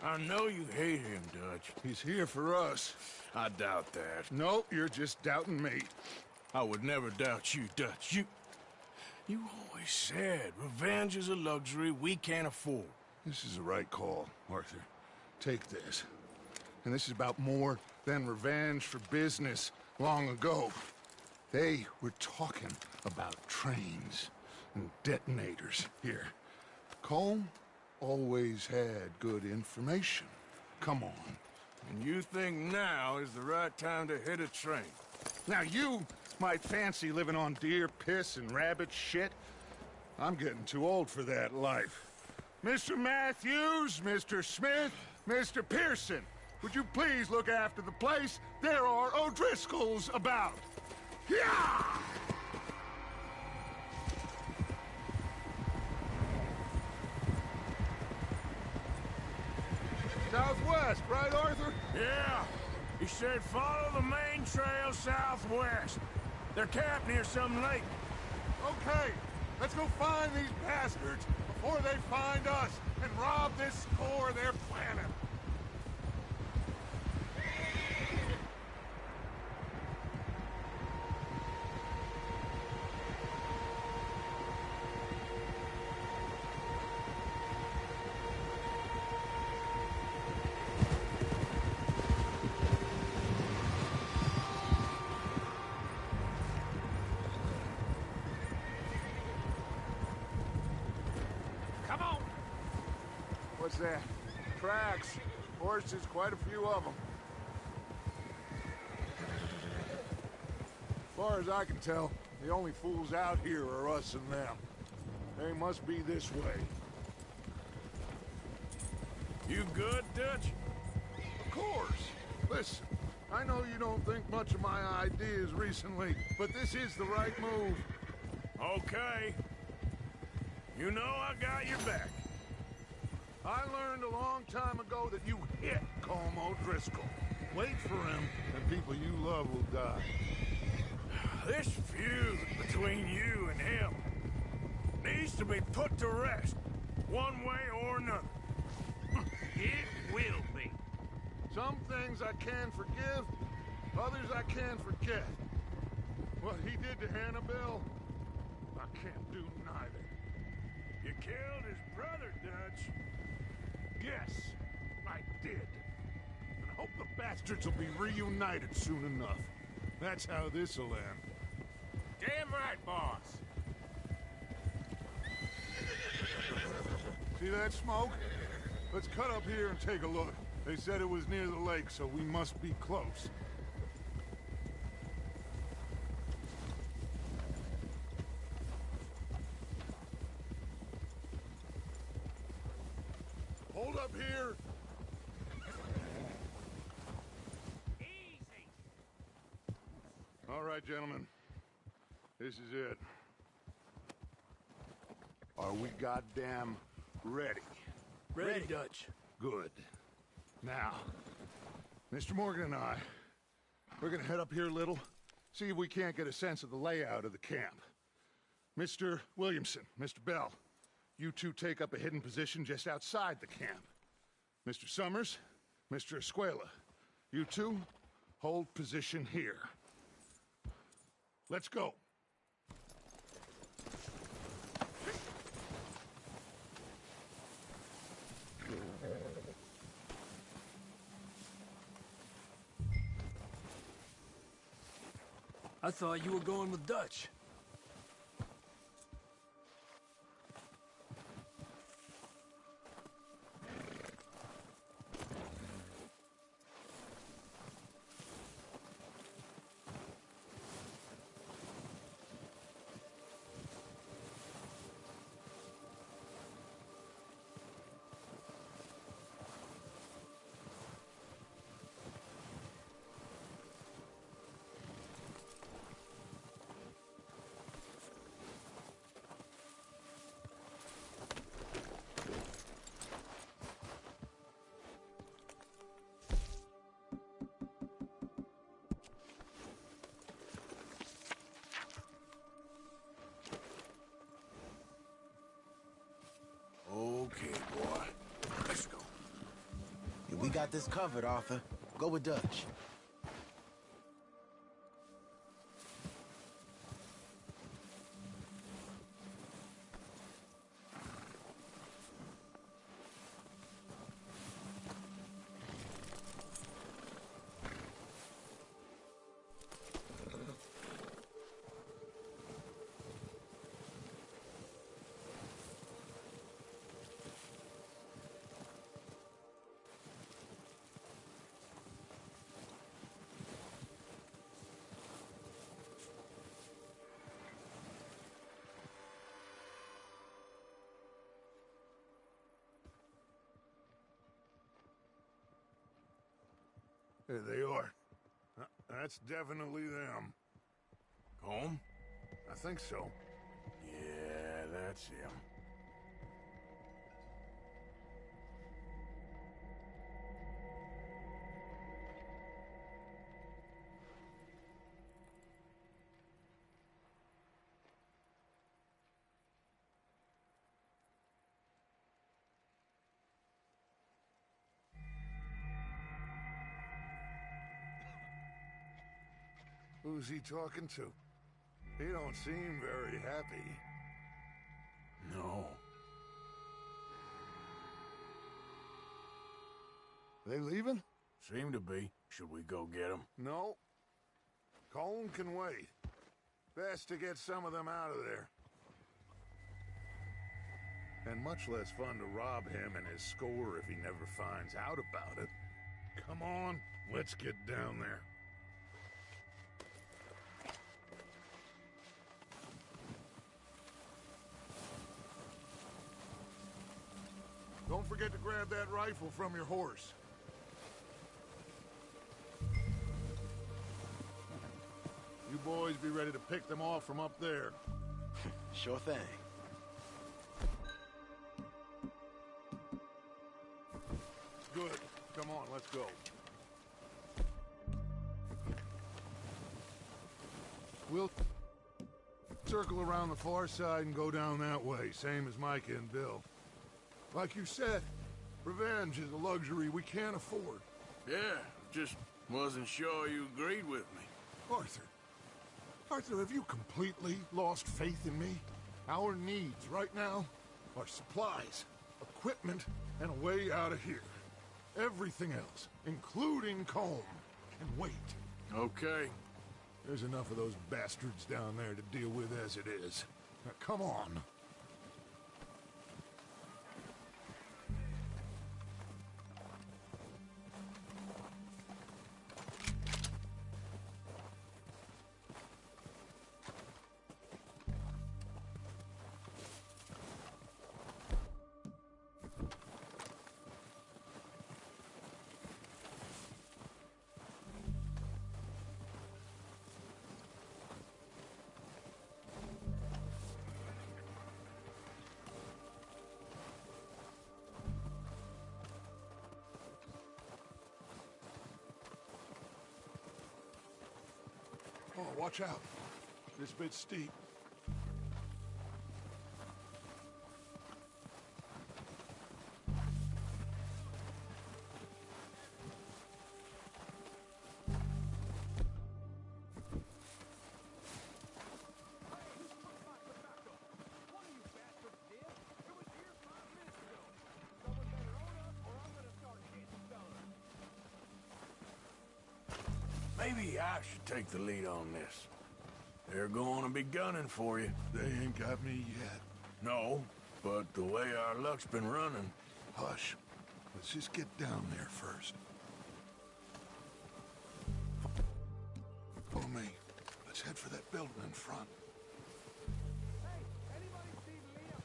S4: I know you hate him, Dutch.
S2: He's here for us.
S4: I doubt that.
S2: No, you're just doubting me.
S4: I would never doubt you, Dutch. You always said revenge is a luxury we can't afford.
S2: This is the right call, Arthur. Take this. And this is about more than revenge for business long ago. They were talking about trains and detonators here. Colm always had good information. Come on.
S4: And you think now is the right time to hit a train?
S2: Now you might fancy living on deer piss and rabbit shit. I'm getting too old for that life. Mr. Matthews, Mr. Smith, Mr. Pearson, would you please look after the place? There are O'Driscolls about. Yeah! Southwest, right, Arthur?
S4: Yeah. He said follow the main trail southwest. They're camped near some lake.
S2: Okay, let's go find these bastards before they find us and rob this core they're planning. What's that? Tracks. Horses, quite a few of them. As far as I can tell, the only fools out here are us and them. They must be this way.
S4: You good, Dutch?
S2: Of course. Listen, I know you don't think much of my ideas recently, but this is the right move.
S4: Okay. You know I got your back.
S2: I learned a long time ago that you hit Colm O'Driscoll. Wait for him, and people you love will die.
S4: This feud between you and him needs to be put to rest, one way or another.
S3: It will be.
S2: Some things I can forgive, others I can't forget. What he did to Annabelle, I can't do neither.
S4: You killed his brother, Dutch.
S2: Yes, I did. And I hope the bastards will be reunited soon enough. That's how this'll end.
S4: Damn right, boss.
S2: See that smoke? Let's cut up here and take a look. They said it was near the lake, so we must be close. Hold up here.
S4: Easy.
S2: All right, gentlemen. This is it. Are we goddamn ready?
S9: Ready, Dutch.
S2: Good. Now, Mr. Morgan and I, we're gonna head up here a little, see if we can't get a sense of the layout of the camp. Mr. Williamson, Mr. Bell, you two take up a hidden position just outside the camp. Mr. Summers, Mr. Escuela, you two hold position here. Let's go.
S9: I thought you were going with Dutch.
S10: got this covered, Arthur. Go with Dutch.
S2: There they are. That's definitely them.
S11: Home?
S2: I think so.
S11: Yeah, that's him.
S2: Who's he talking to? He don't seem very happy.
S11: No.
S2: They leaving?
S11: Seem to be. Should we go get them?
S2: No. Colm can wait. Best to get some of them out of there. And much less fun to rob him and his score if he never finds out about it. Come on, let's get down there. Don't forget to grab that rifle from your horse. You boys be ready to pick them off from up there.
S10: Sure thing.
S2: Good. Come on, let's go. We'll circle around the far side and go down that way, same as Micah and Bill. Like you said, revenge is a luxury we can't afford.
S11: Yeah, just wasn't sure you agreed with me.
S2: Arthur, have you completely lost faith in me? Our needs right now are supplies, equipment, and a way out of here. Everything else, including Colm, can wait.
S11: Okay.
S2: There's enough of those bastards down there to deal with as it is. Now, come on. Oh, watch out. This bit's steep.
S11: Maybe I should take the lead on this. They're going to be gunning for you.
S2: They ain't got me yet.
S11: No, but the way our luck's been running...
S2: Hush. Let's just get down there first. Follow me. Let's head for that building in front.
S4: Hey, anybody see Liam?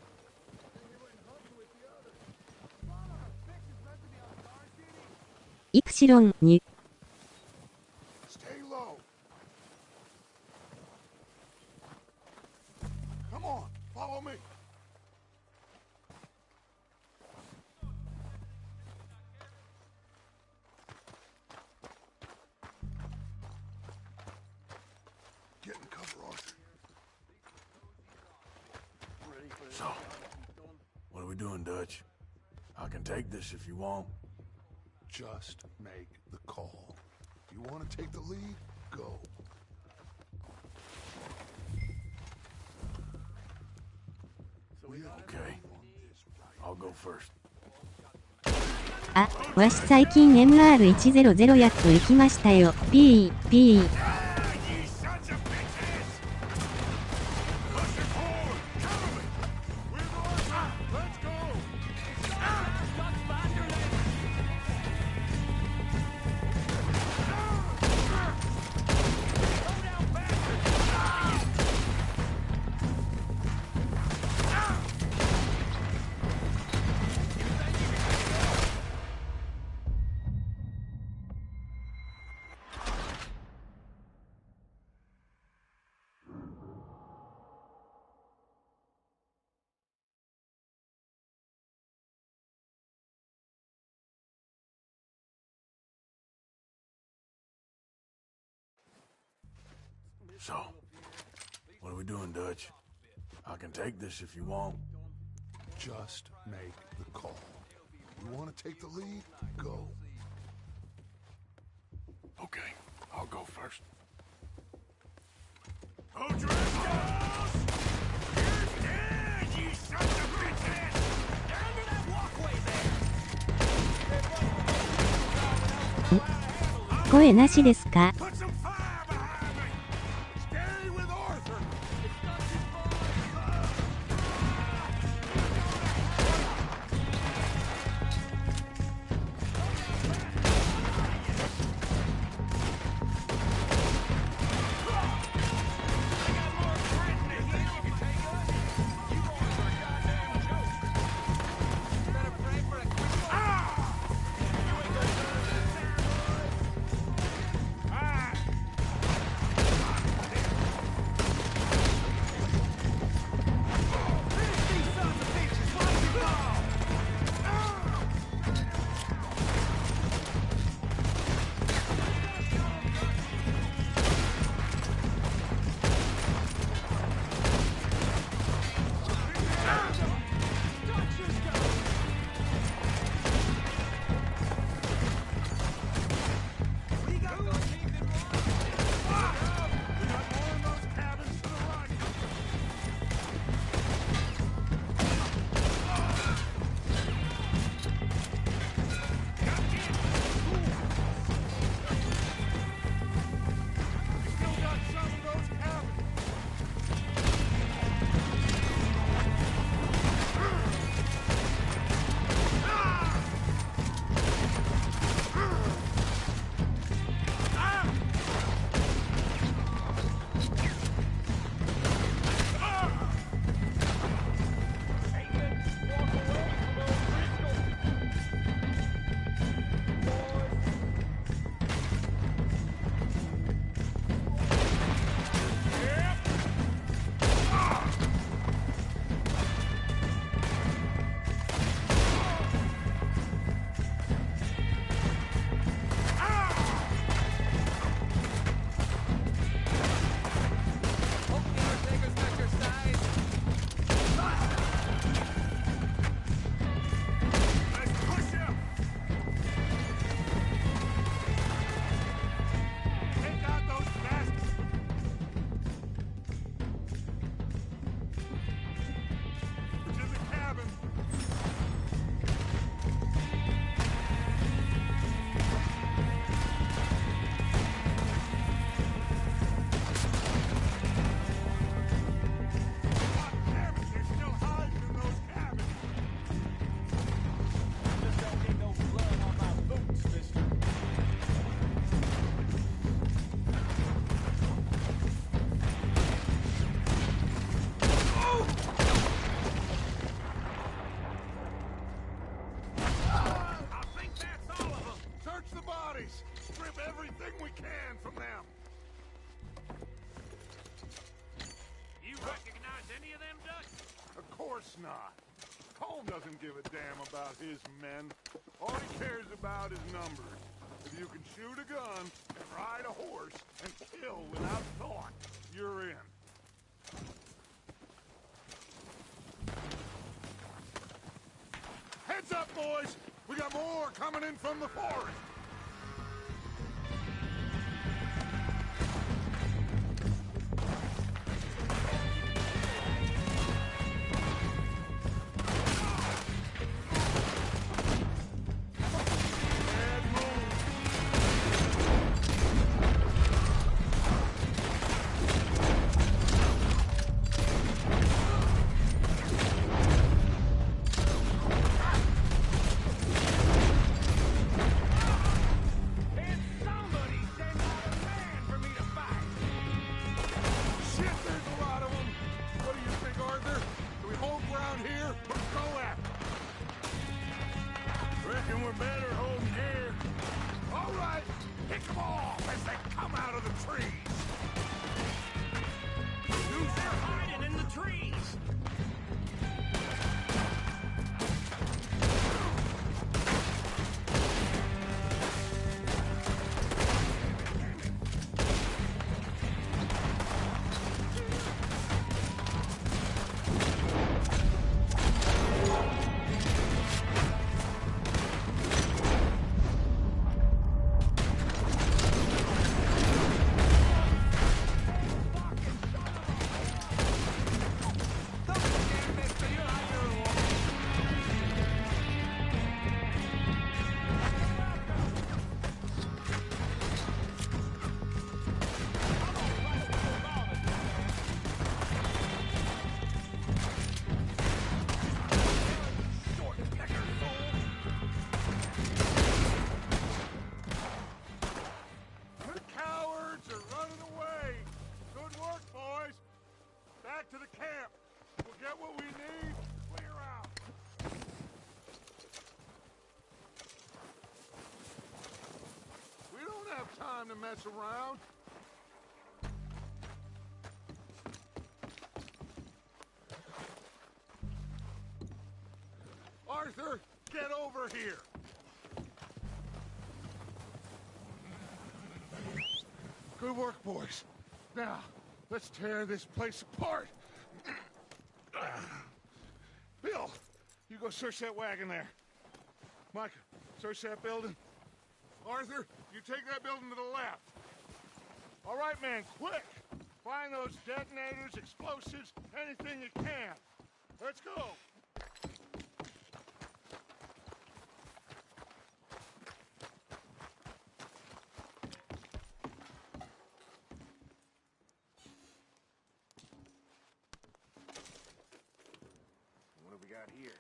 S4: They were in hunting with the others. Follow us. Fix is meant to be on Star City.
S13: イプシロンに
S2: Stay low. Come on, follow me. Get in cover, Arthur.
S11: So, what are we doing, Dutch? I can take this if you want.
S10: Just make the call. You want to take the lead? Go.
S11: Okay. I'll go first.
S13: あ、わし最近 MR100 やっと行きましたよ。ピー。
S11: So, what are we doing, Dutch? I can take this if you want.
S10: Just make the call. You want to take the lead? Go.
S11: Okay, I'll go first.
S4: O'Driscolls! You're dead, you sons of bitches! Down to that walkway there!
S13: 声なしですか?
S4: Put some fire behind me! Stay with Arthur! It's not too far!
S2: Not. Colm doesn't give a damn about his men. All he cares about is numbers. If you can shoot a gun, and ride a horse, and kill without thought, you're in. Heads up, boys! We got more coming in from the forest. Time to mess around. Arthur, get over here. Good work, boys. Now, let's tear this place apart. Bill, you go search that wagon there. Micah, search that building. Arthur, you take that building to the left. All right, man, quick! Find those detonators, explosives, anything you can. Let's go!
S3: What have we got here?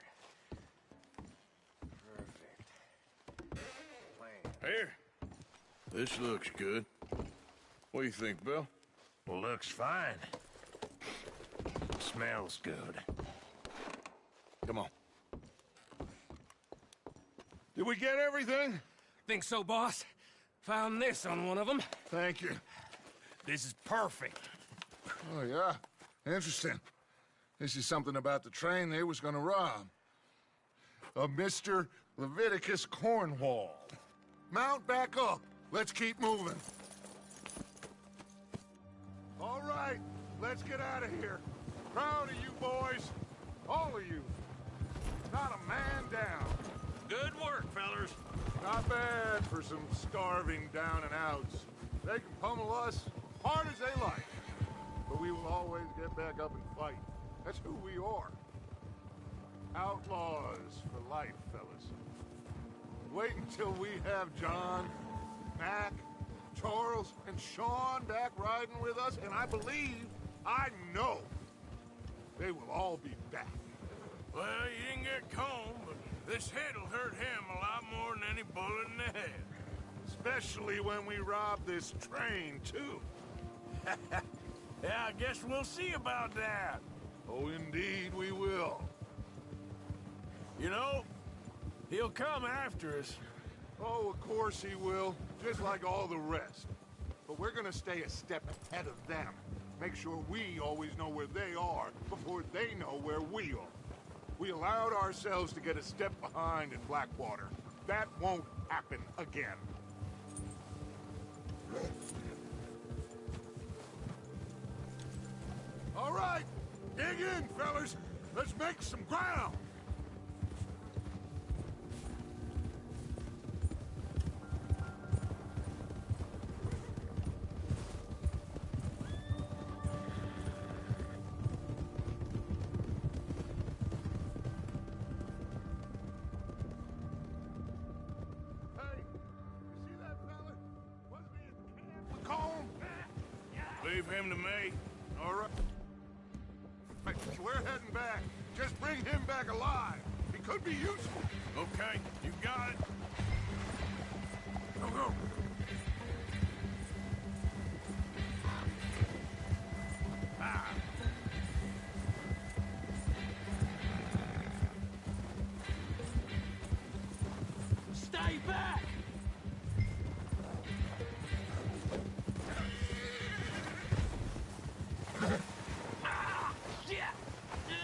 S11: Here. This looks good. What do you think, Bill?
S4: Looks fine. Smells good.
S11: Come on.
S2: Did we get everything?
S4: Think so, boss. Found this on one of them.
S2: Thank you.
S4: This is perfect.
S2: Oh, yeah? Interesting. This is something about the train they was gonna rob. A Mr. Leviticus Cornwall. Mount back up. Let's keep moving. All right, let's get out of here. Proud of you boys. All of you. Not a man down.
S4: Good work, fellers.
S2: Not bad for some starving down and outs. They can pummel us hard as they like. But we will always get back up and fight. That's who we are. Outlaws for life, fellas. Wait until we have John, Mac, Charles, and Sean back riding with us, and I believe, I know, they will all be back.
S11: Well, you didn't get Combe, but this hit'll hurt him a lot more than any bullet in the head.
S2: Especially when we rob this train, too.
S11: Yeah, I guess we'll see about that.
S2: Oh, indeed we will.
S11: You know, he'll come after us.
S2: Oh, of course he will, just like all the rest. But we're gonna stay a step ahead of them. Make sure we always know where they are before they know where we are. We allowed ourselves to get a step behind in Blackwater. That won't happen again. All right, dig in, fellas. Let's make some ground.
S11: Leave him to me.
S2: All right. Right, we're heading back. Just bring him back alive. He could be useful.
S11: Okay, you got it.
S2: Go, go.
S11: Ah.
S9: Stay back! Ah, shit! No!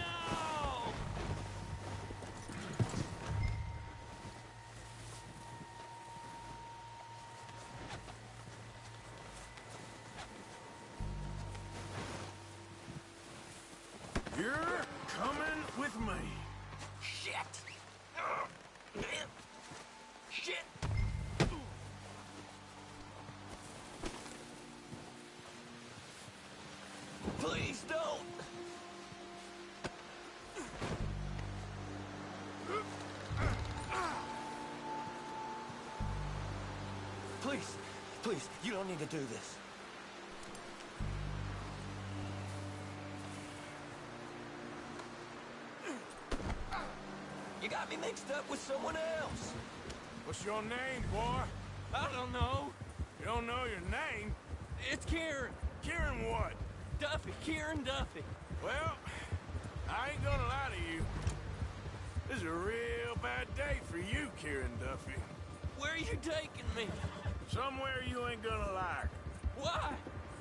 S11: You're coming with me.
S9: Shit! Shit! Please don't! Please, please, you don't need to do this. You got me mixed up with someone else.
S4: What's your name, boy?
S9: I don't know.
S4: You don't know your name?
S9: It's Kieran.
S4: Kieran what?
S9: Duffy, Kieran Duffy.
S4: Well, I ain't gonna lie to you. This is a real bad day for you, Kieran Duffy.
S9: Where are you taking me?
S4: Somewhere you ain't gonna like.
S9: Why?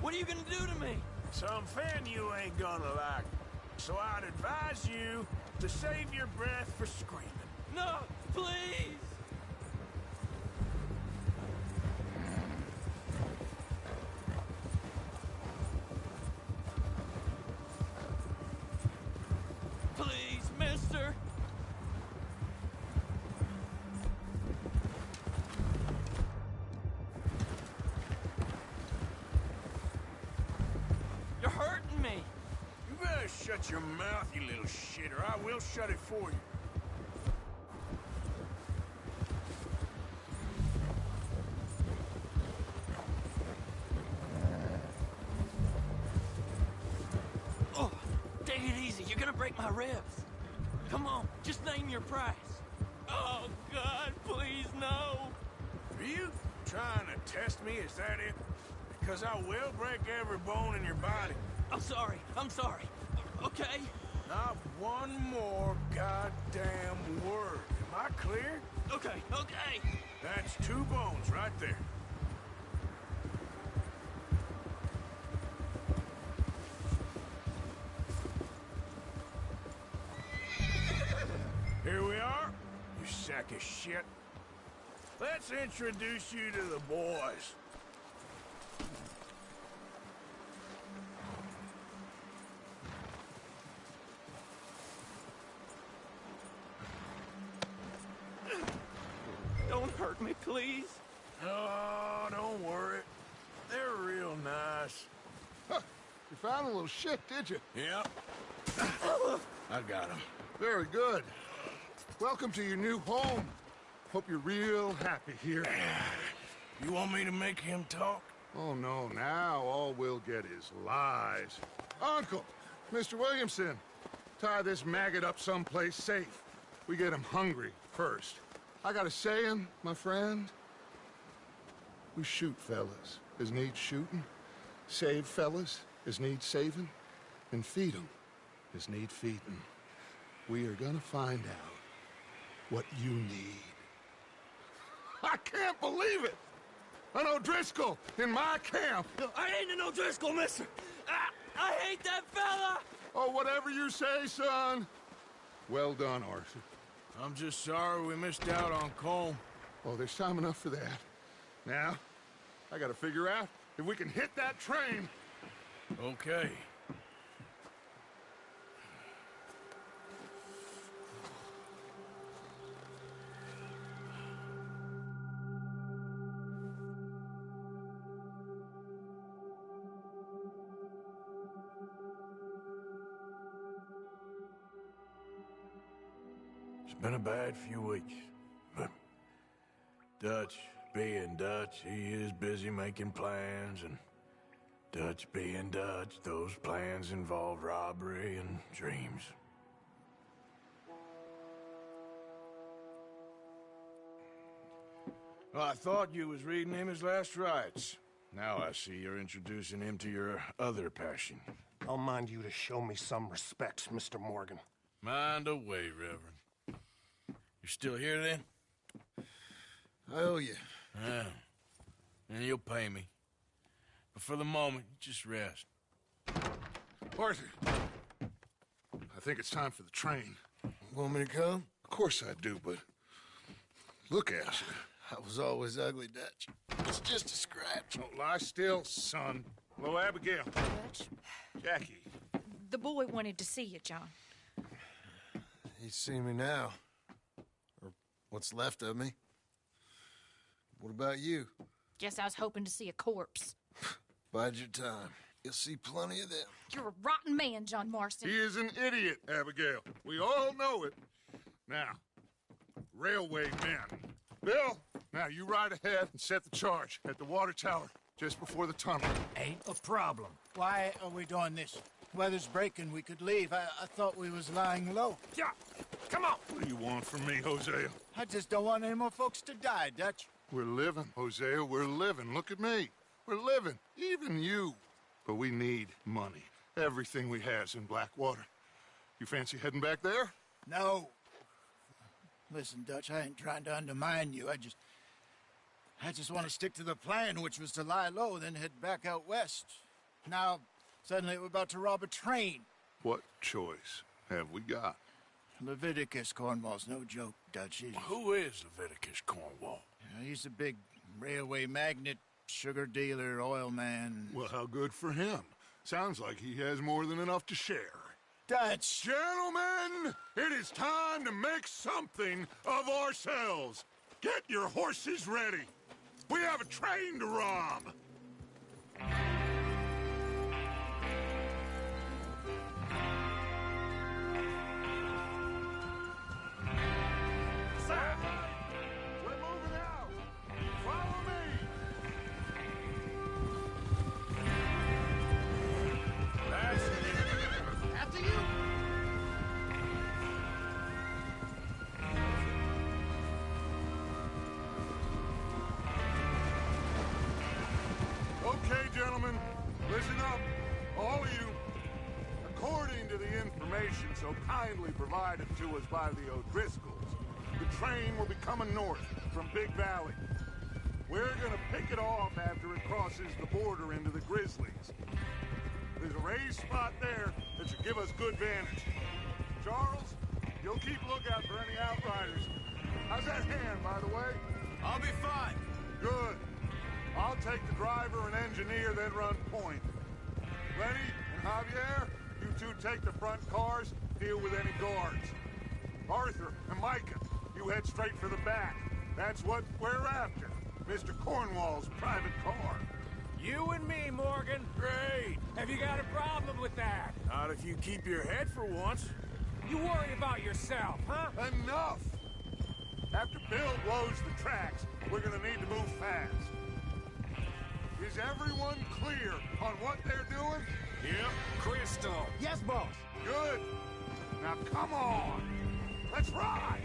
S9: What are you gonna do to me?
S4: Something you ain't gonna like. So I'd advise you to save your breath for screaming.
S9: No, please! Please, mister! You're hurting me!
S4: You better shut your mouth, you little shit, or I will shut it for you.
S9: Oh, take it easy. You're gonna break my ribs. Come on, just name your price. Oh, God, please, no.
S4: Are you trying to test me? Is that it? Because I will break every bone in your body.
S9: I'm sorry. Okay?
S4: Not one more goddamn word. Am I clear?
S9: Okay.
S4: That's 2 bones right there. Here we are, you sack of shit. Let's introduce you to the boys.
S9: Don't hurt me, please.
S4: Oh, don't worry. They're real nice.
S2: Huh. You found a little shit, did you?
S4: Yep. I got him.
S2: Very good. Welcome to your new home. Hope you're real happy here.
S4: You want me to make him talk?
S2: Oh, no. Now all we'll get is lies. Uncle, Mr. Williamson, tie this maggot up someplace safe. We get him hungry first. I got a saying, my friend. We shoot fellas as need shooting, save fellas as need saving, and feed 'em as need feeding. We are gonna find out what you need. I can't believe it! An O'Driscoll in my camp!
S9: I ain't an O'Driscoll, mister! I hate that fella!
S2: Oh, whatever you say, son. Well done, Arthur.
S4: I'm just sorry we missed out on Colm.
S2: Oh, there's time enough for that. Now, I gotta figure out if we can hit that train.
S4: Okay. It's been a bad few weeks, but Dutch, being Dutch, he is busy making plans, and
S10: Dutch being Dutch, those plans involve robbery and dreams.
S2: Well, I thought you was reading him his last rites. Now I see you're introducing him to your other passion.
S1: I'll mind you to show me some respect, Mr. Morgan.
S11: Mind away, Reverend. You still here, then?
S10: I owe you.
S11: Yeah. And you'll pay me. But for the moment, just rest.
S2: Arthur, I think it's time for the train.
S10: Want me to come?
S2: Of course I do, but look at you.
S10: I was always ugly, Dutch. It's just a scratch.
S2: Don't lie still, son. Hello, Abigail.
S6: Dutch,
S2: Jackie.
S6: the boy wanted to see you, John.
S10: He's seen me now. Or what's left of me. What about you?
S6: Guess I was hoping to see a corpse.
S10: Bide your time. You'll see plenty of them.
S6: You're a rotten man, John Marston.
S2: He is an idiot, Abigail. We all know it. Now, railway men. Bill, now you ride ahead and set the charge at the water tower just before the tunnel.
S3: Ain't a problem. Why are we doing this? Weather's breaking, we could leave. I thought we was lying low.
S2: Yeah, come on. What do you want from me, Hosea?
S3: I just don't want any more folks to die, Dutch.
S2: We're living, Hosea, we're living. Look at me. We're living, even you. But we need money. Everything we has in Blackwater. You fancy heading back there?
S3: No. Listen, Dutch, I ain't trying to undermine you. I just want to stick to the plan, which was to lie low, then head back out west. Now, suddenly we're about to rob a train.
S2: What choice have we got?
S3: Leviticus Cornwall's no joke, Dutch.
S11: Who is Leviticus Cornwall?
S3: He's a big railway magnate, sugar dealer, oil man.
S2: Well, how good for him. Sounds like he has more than enough to share.
S3: Dutch!
S2: Gentlemen, it is time to make something of ourselves. Get your horses ready. We have a train to rob. We're moving out. Follow me.
S11: That's it.
S3: After you!
S2: Okay, gentlemen, listen up, all of you. According to the information so kindly provided to us by the O'Driscolls, the train will be coming north from Big Valley. We're gonna pick it off after it crosses the border into the Grizzlies. There's a raised spot there that should give us good vantage. Charles, you'll keep lookout for any outriders. How's that hand, by the way?
S12: I'll be fine.
S2: Good. I'll take the driver and engineer, then run point. Lenny and Javier, you two take the front cars, deal with any guards. Arthur and Micah, you head straight for the back. That's what we're after. Mr. Cornwall's private car.
S7: You and me, Morgan. Great. Have you got a problem with that?
S11: Not if you keep your head for once.
S7: You worry about yourself, huh?
S2: Enough! After Bill blows the tracks, we're gonna need to move fast. Is everyone clear on what they're doing?
S11: Yep, crystal.
S3: Yes, boss.
S2: Good. Now come on. Let's ride.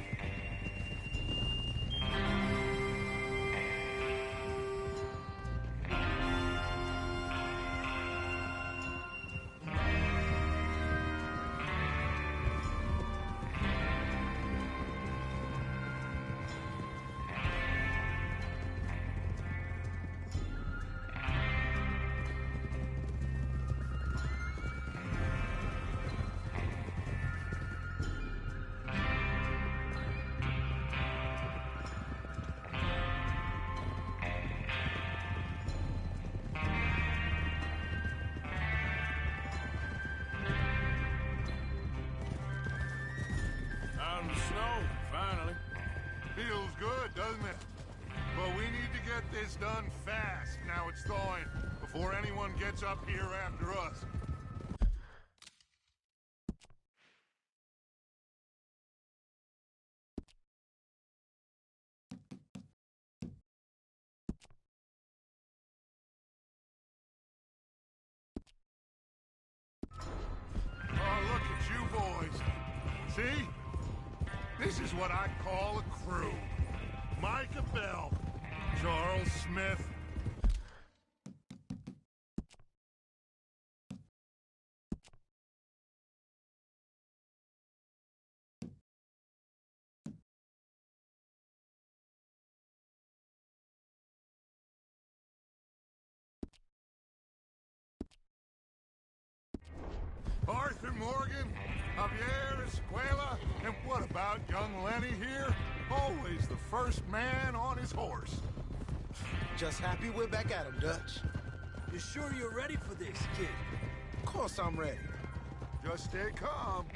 S11: Out in the snow, finally.
S2: Feels good, doesn't it? But we need to get this done fast. Now it's thawing, before anyone gets up here after us. See? This is what I call a crew. Micah Bell, Charles Smith. Arthur Morgan, Javier Escuela, and what about young Lenny here? Always the first man on his horse.
S10: Just happy we're back at him, Dutch.
S9: You sure you're ready for this, kid?
S10: Of course I'm ready.
S2: Just stay calm.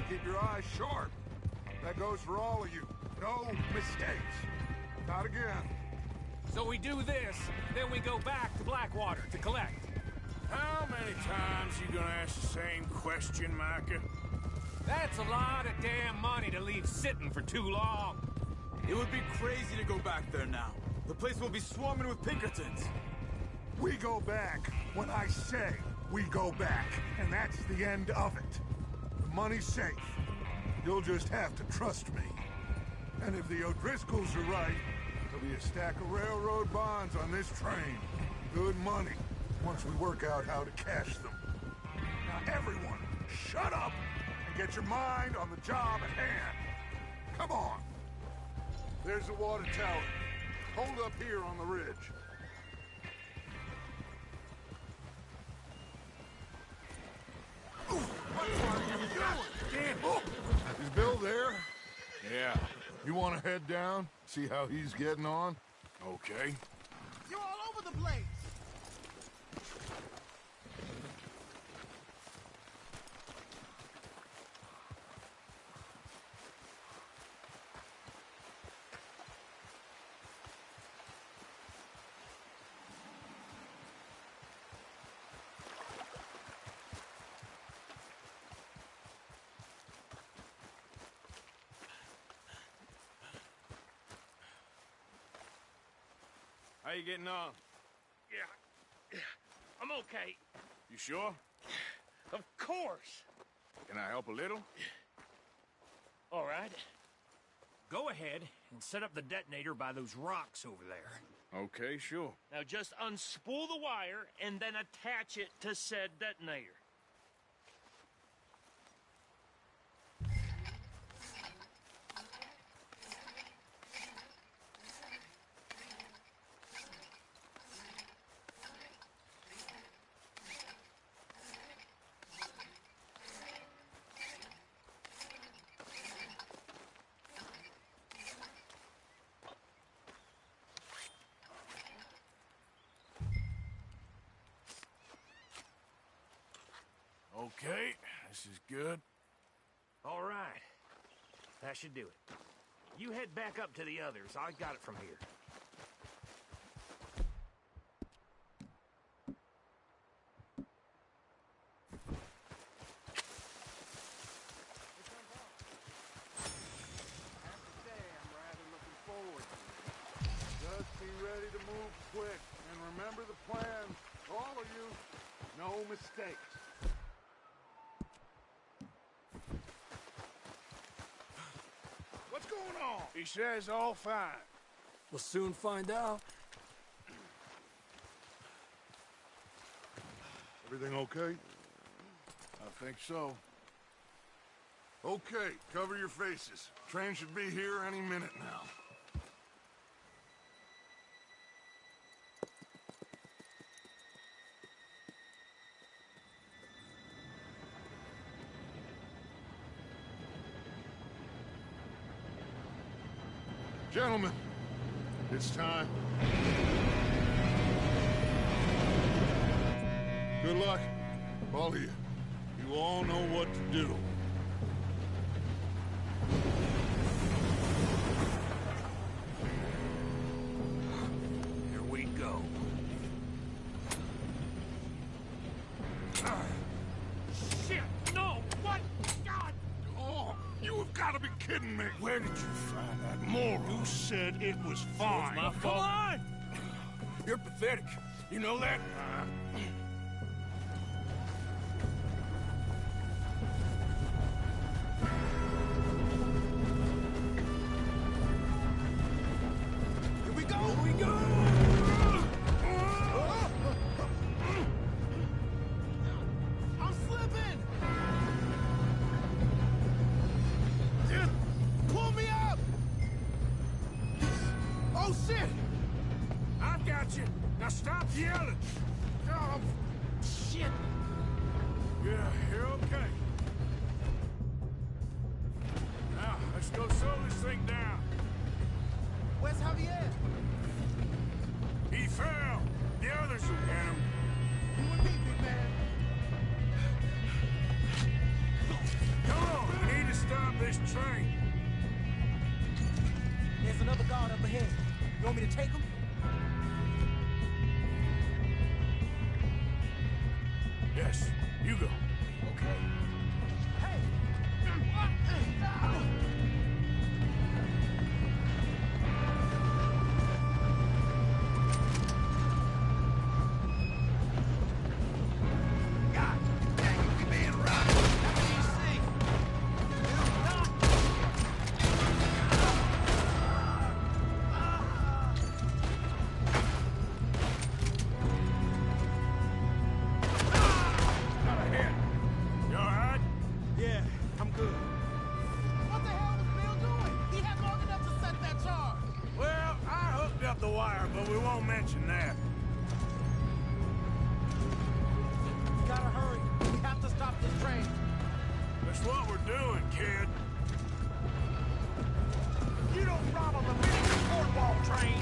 S2: Keep your eyes sharp. That goes for all of you. No mistakes. Not again.
S7: So we do this, then we go back to Blackwater to collect.
S4: How many times you gonna ask the same question, Micah?
S7: That's a lot of damn money to leave sitting for too long.
S12: It would be crazy to go back there now. The place will be swarming with Pinkertons.
S2: We go back when I say we go back, and that's the end of it. The money's safe. You'll just have to trust me. And if the O'Driscolls are right, there'll be a stack of railroad bonds on this train. Good money, once we work out how to cash them. Now everyone, shut up and get your mind on the job at hand. Come on. There's the water tower. Hold up here on the ridge. What are you doing? Damn. Oh. Is Bill there?
S4: Yeah.
S2: You want to head down? See how he's getting on?
S4: Okay.
S10: You're all over the place.
S4: How you getting on?
S14: Yeah, I'm okay.
S4: You sure?
S14: Of course.
S4: Can I help a little?
S14: All right. Go ahead and set up the detonator by those rocks over there.
S4: Okay, sure.
S14: Now just unspool the wire and then attach it to said detonator.
S4: Okay, this is good.
S14: All right. That should do it. You head back up to the others. I got it from here.
S2: Just be ready to move quick. And remember the plan. All of you, no mistakes. What's going on?
S4: He says all fine.
S9: We'll soon find out.
S2: Everything okay?
S4: I think so.
S2: Okay, cover your faces. Train should be here any minute now. Gentlemen, it's time. Good luck, all of you. You all know what to do.
S14: Here we go.
S4: Shit! No! What? God!
S2: Oh, you have got to be kidding me.
S4: Where did you find that moron?
S2: You said it was fine.
S4: My fault. Come on! You're pathetic. You know that?
S10: I'm slipping! Just pull me up! Oh, shit!
S4: I've got you. Now stop yelling.
S10: Oh, shit!
S4: Yeah, you're okay. Now, let's go slow this thing down.
S10: Where's Javier?
S4: He fell. The others will get him.
S10: You and me, big man.
S4: Come on, we need to stop this train.
S10: There's another guard up ahead. You want me to take him?
S4: Yes, you go.
S10: Okay. Hey! God dang it, we being robbed. That's easy.
S4: Got a hit. You all right?
S10: Yeah, I'm good. What the hell was Bill doing? He had long enough to set that charge.
S4: Well, I hooked up the wire, but we won't mention that.
S10: We gotta hurry. We have to stop this train.
S4: That's what we're doing, kid.
S10: You don't rob a Leviticus cornball train.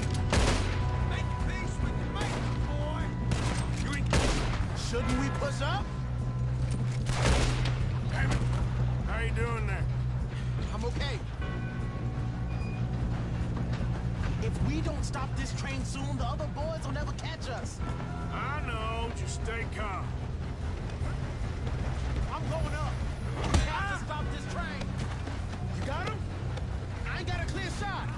S10: Make peace with your mate, boy. Shouldn't we push up?
S4: Damn it. How you doing there?
S10: I'm okay. If we don't stop this train soon, the other boys will never catch us.
S4: I know. Just stay calm.
S10: I'm going up. We have to stop this train. You got him? I ain't got a clear shot.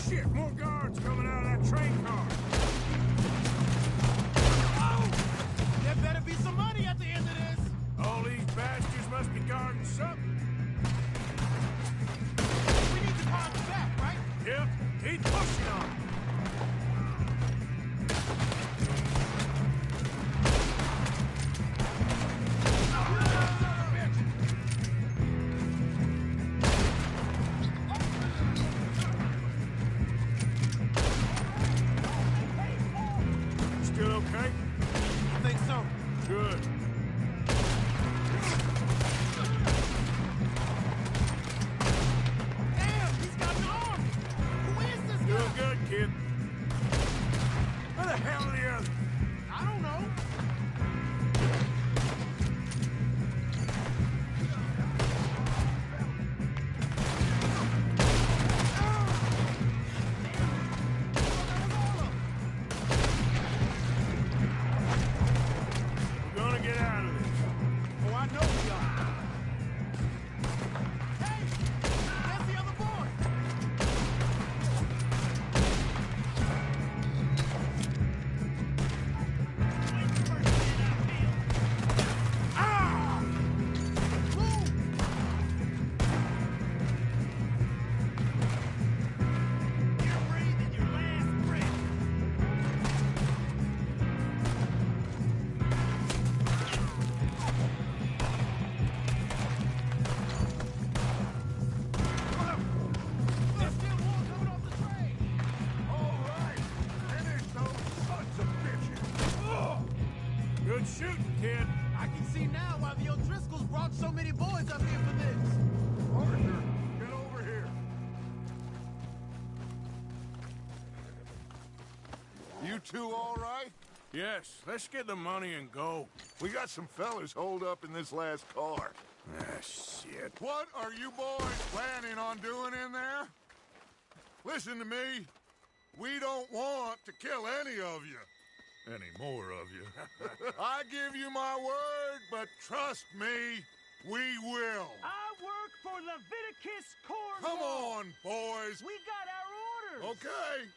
S4: Shit, more guards coming out of that train car.
S10: Oh! There better be some money at the end of this.
S4: All these bastards must be guarding something.
S10: We need to call them back, right?
S4: Yep, keep pushing on. Still okay?
S10: I think so.
S4: Good.
S10: Damn, he's got an arm. Who is this guy?
S4: Doing good, kid. Where the hell are the others?
S10: I don't know.
S4: We're gonna get out of this.
S10: Oh, I know we are. Hey, there's the other boy. Ah! Move! You're breathing your last breath. There's still more coming off the train.
S4: All right. Finish those sons of bitches. Ugh. Good shooting, kid.
S10: I can see now why the O'Driscolls brought so many boys up here for this.
S4: Arthur, get over here.
S2: You two all right?
S4: Yes, let's get the money and go.
S2: We got some fellas holed up in this last car.
S4: Ah, shit.
S2: What are you boys planning on doing in there? listen to me. We don't want to kill any of you. Any more of you. I give you my word, but trust me, we will.
S14: I work for Leviticus Cornwall.
S2: Come on, boys.
S14: We got our orders.
S2: Okay.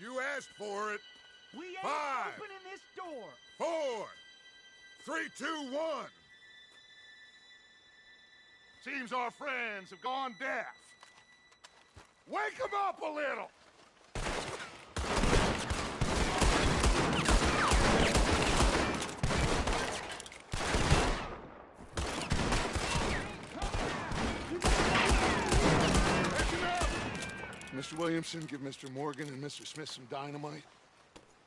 S2: You asked for it.
S14: We ain't
S2: 5,
S14: opening this door.
S2: 4, 3, 2, 1. Seems our friends have gone deaf. Wake them up a little. Mr. Williamson, give Mr. Morgan and Mr. Smith some dynamite.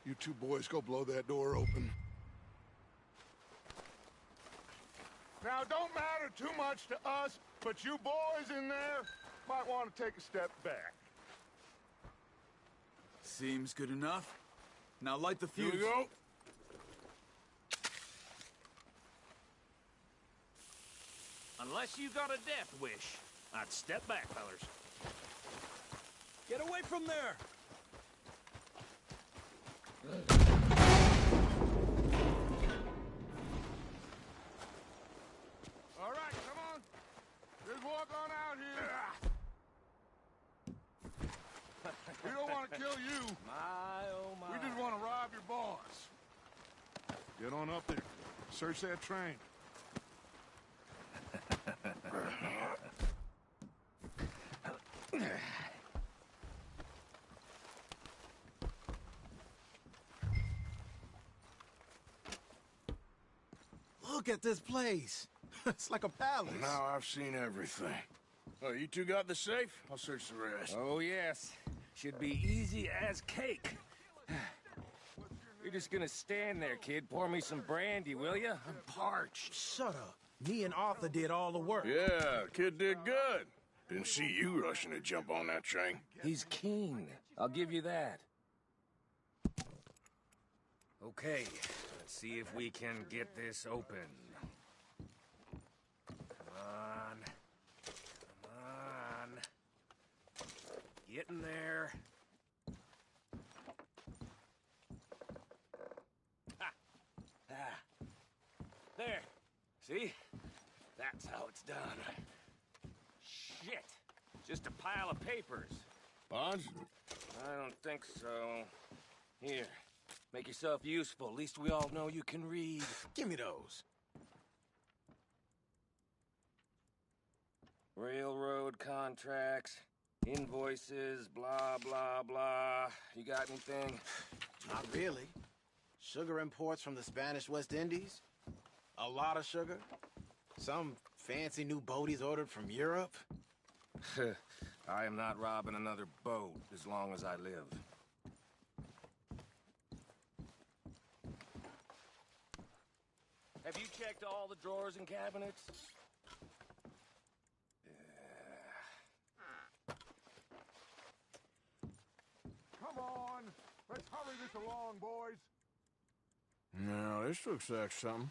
S2: You two boys go blow that door open. Now, don't matter too much to us, but you boys in there might want to take a step back.
S12: Seems good enough. Now light the fuse.
S2: Here we go.
S14: Unless you got a death wish, I'd step back, fellers. Get away from there!
S2: All right, come on. Just walk on out here. We don't want to kill you.
S14: My, oh my.
S2: We just want to rob your boss. Get on up there. Search that train.
S10: Look at this place. It's like a palace.
S11: Now I've seen everything. Oh, you two got the safe? I'll search the rest.
S14: Oh, yes. Should be easy as cake. You're just gonna stand there, kid. Pour me some brandy, will you? I'm parched.
S10: Shut up. Me and Arthur did all the work.
S11: Yeah, kid did good. Didn't see you rushing to jump on that train.
S14: He's keen. I'll give you that. Okay, let's see if we can get this open. Come on. Come on. Get in there. Ha! Ah. There. See? That's how it's done. Shit. Just a pile of papers.
S11: Bonds?
S14: I don't think so. Here. Make yourself useful. At least we all know you can read.
S10: Give me those.
S14: Railroad contracts, invoices, blah, blah, blah. You got anything?
S10: Not really. Sugar imports from the Spanish West Indies. A lot of sugar. Some fancy new boat he's ordered from Europe.
S14: I am not robbing another boat as long as I live. Have you checked all the drawers and cabinets?
S2: Come on. Let's hurry this along, boys.
S11: No, this looks like something.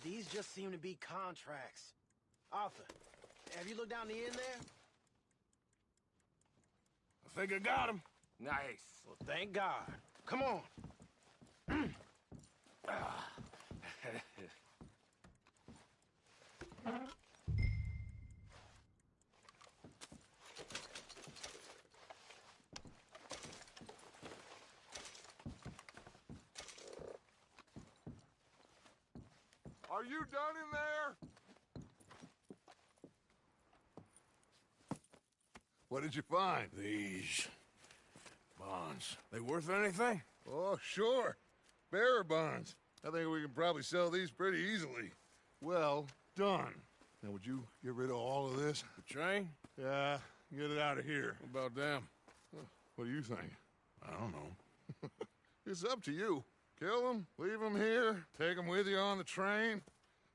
S10: These just seem to be contracts. Arthur, have you looked down the end there?
S11: I think I got him.
S14: Nice.
S10: Well, thank God. Come on.
S2: Are you done in there? What did you find?
S11: These bonds. They worth anything?
S2: Oh, sure. Bearer bonds. I think we can probably sell these pretty easily. Well done. Now, would you get rid of all of this?
S11: The train?
S2: Yeah, get it out of here.
S11: What about them?
S2: What do you think? I don't know. It's up to you. Kill them, leave them here, take them with you on the train.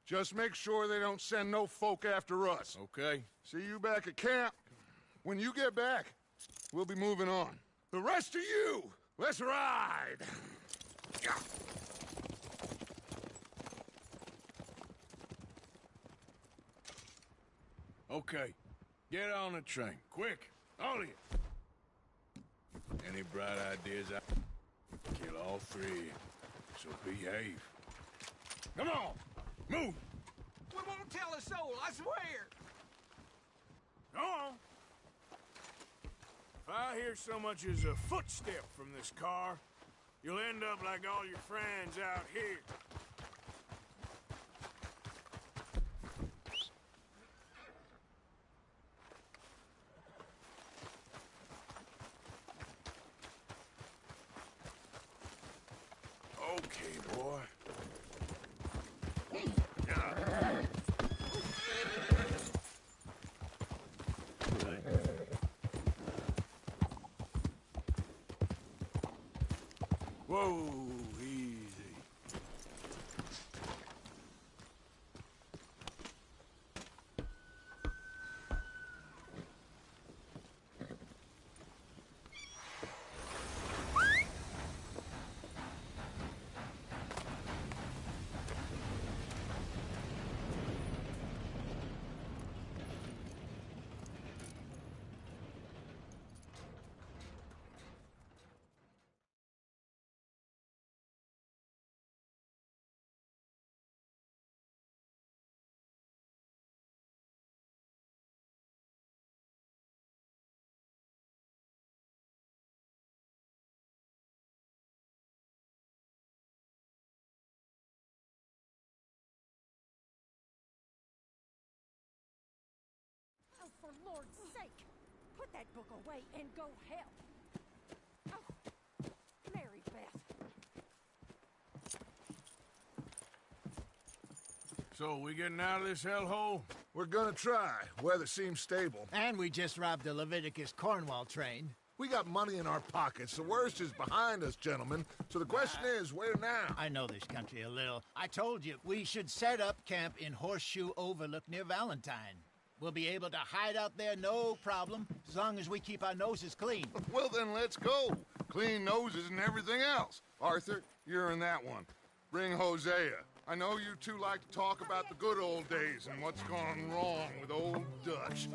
S2: Just make sure they don't send no folk after us.
S11: Okay.
S2: See you back at camp. When you get back, we'll be moving on. The rest of you, let's ride!
S11: Okay.
S4: Get on the train, quick, all of you. Any bright ideas? Kill all three, so behave. Come on, move!
S14: We won't tell a soul, I swear!
S4: Go on! If I hear so much as a footstep from this car, you'll end up like all your friends out here. Okay, boy. Whoa, easy.
S5: Oh, for Lord's sake! Put that book away and go help! Oh, Mary Beth.
S4: So, we getting out of this hellhole?
S2: We're gonna try. Weather seems stable.
S3: And we just robbed a Leviticus Cornwall train.
S2: We got money in our pockets. The worst is behind us, gentlemen. So the question is, where now?
S3: I know this country a little. I told you, we should set up camp in Horseshoe Overlook near Valentine. We'll be able to hide out there, no problem, as long as we keep our noses clean.
S2: Well, then let's go. Clean noses and everything else. Arthur, you're in that one. Bring Hosea. I know you two like to talk about the good old days and what's gone wrong with old Dutch.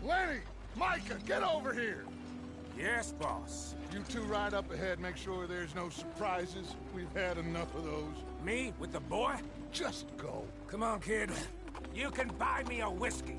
S2: Lenny! Micah, get over here!
S4: Yes, boss.
S2: You two ride up ahead, make sure there's no surprises. We've had enough of those.
S4: Me? With the boy?
S2: Just go.
S4: Come on, kid. You can buy me a whiskey.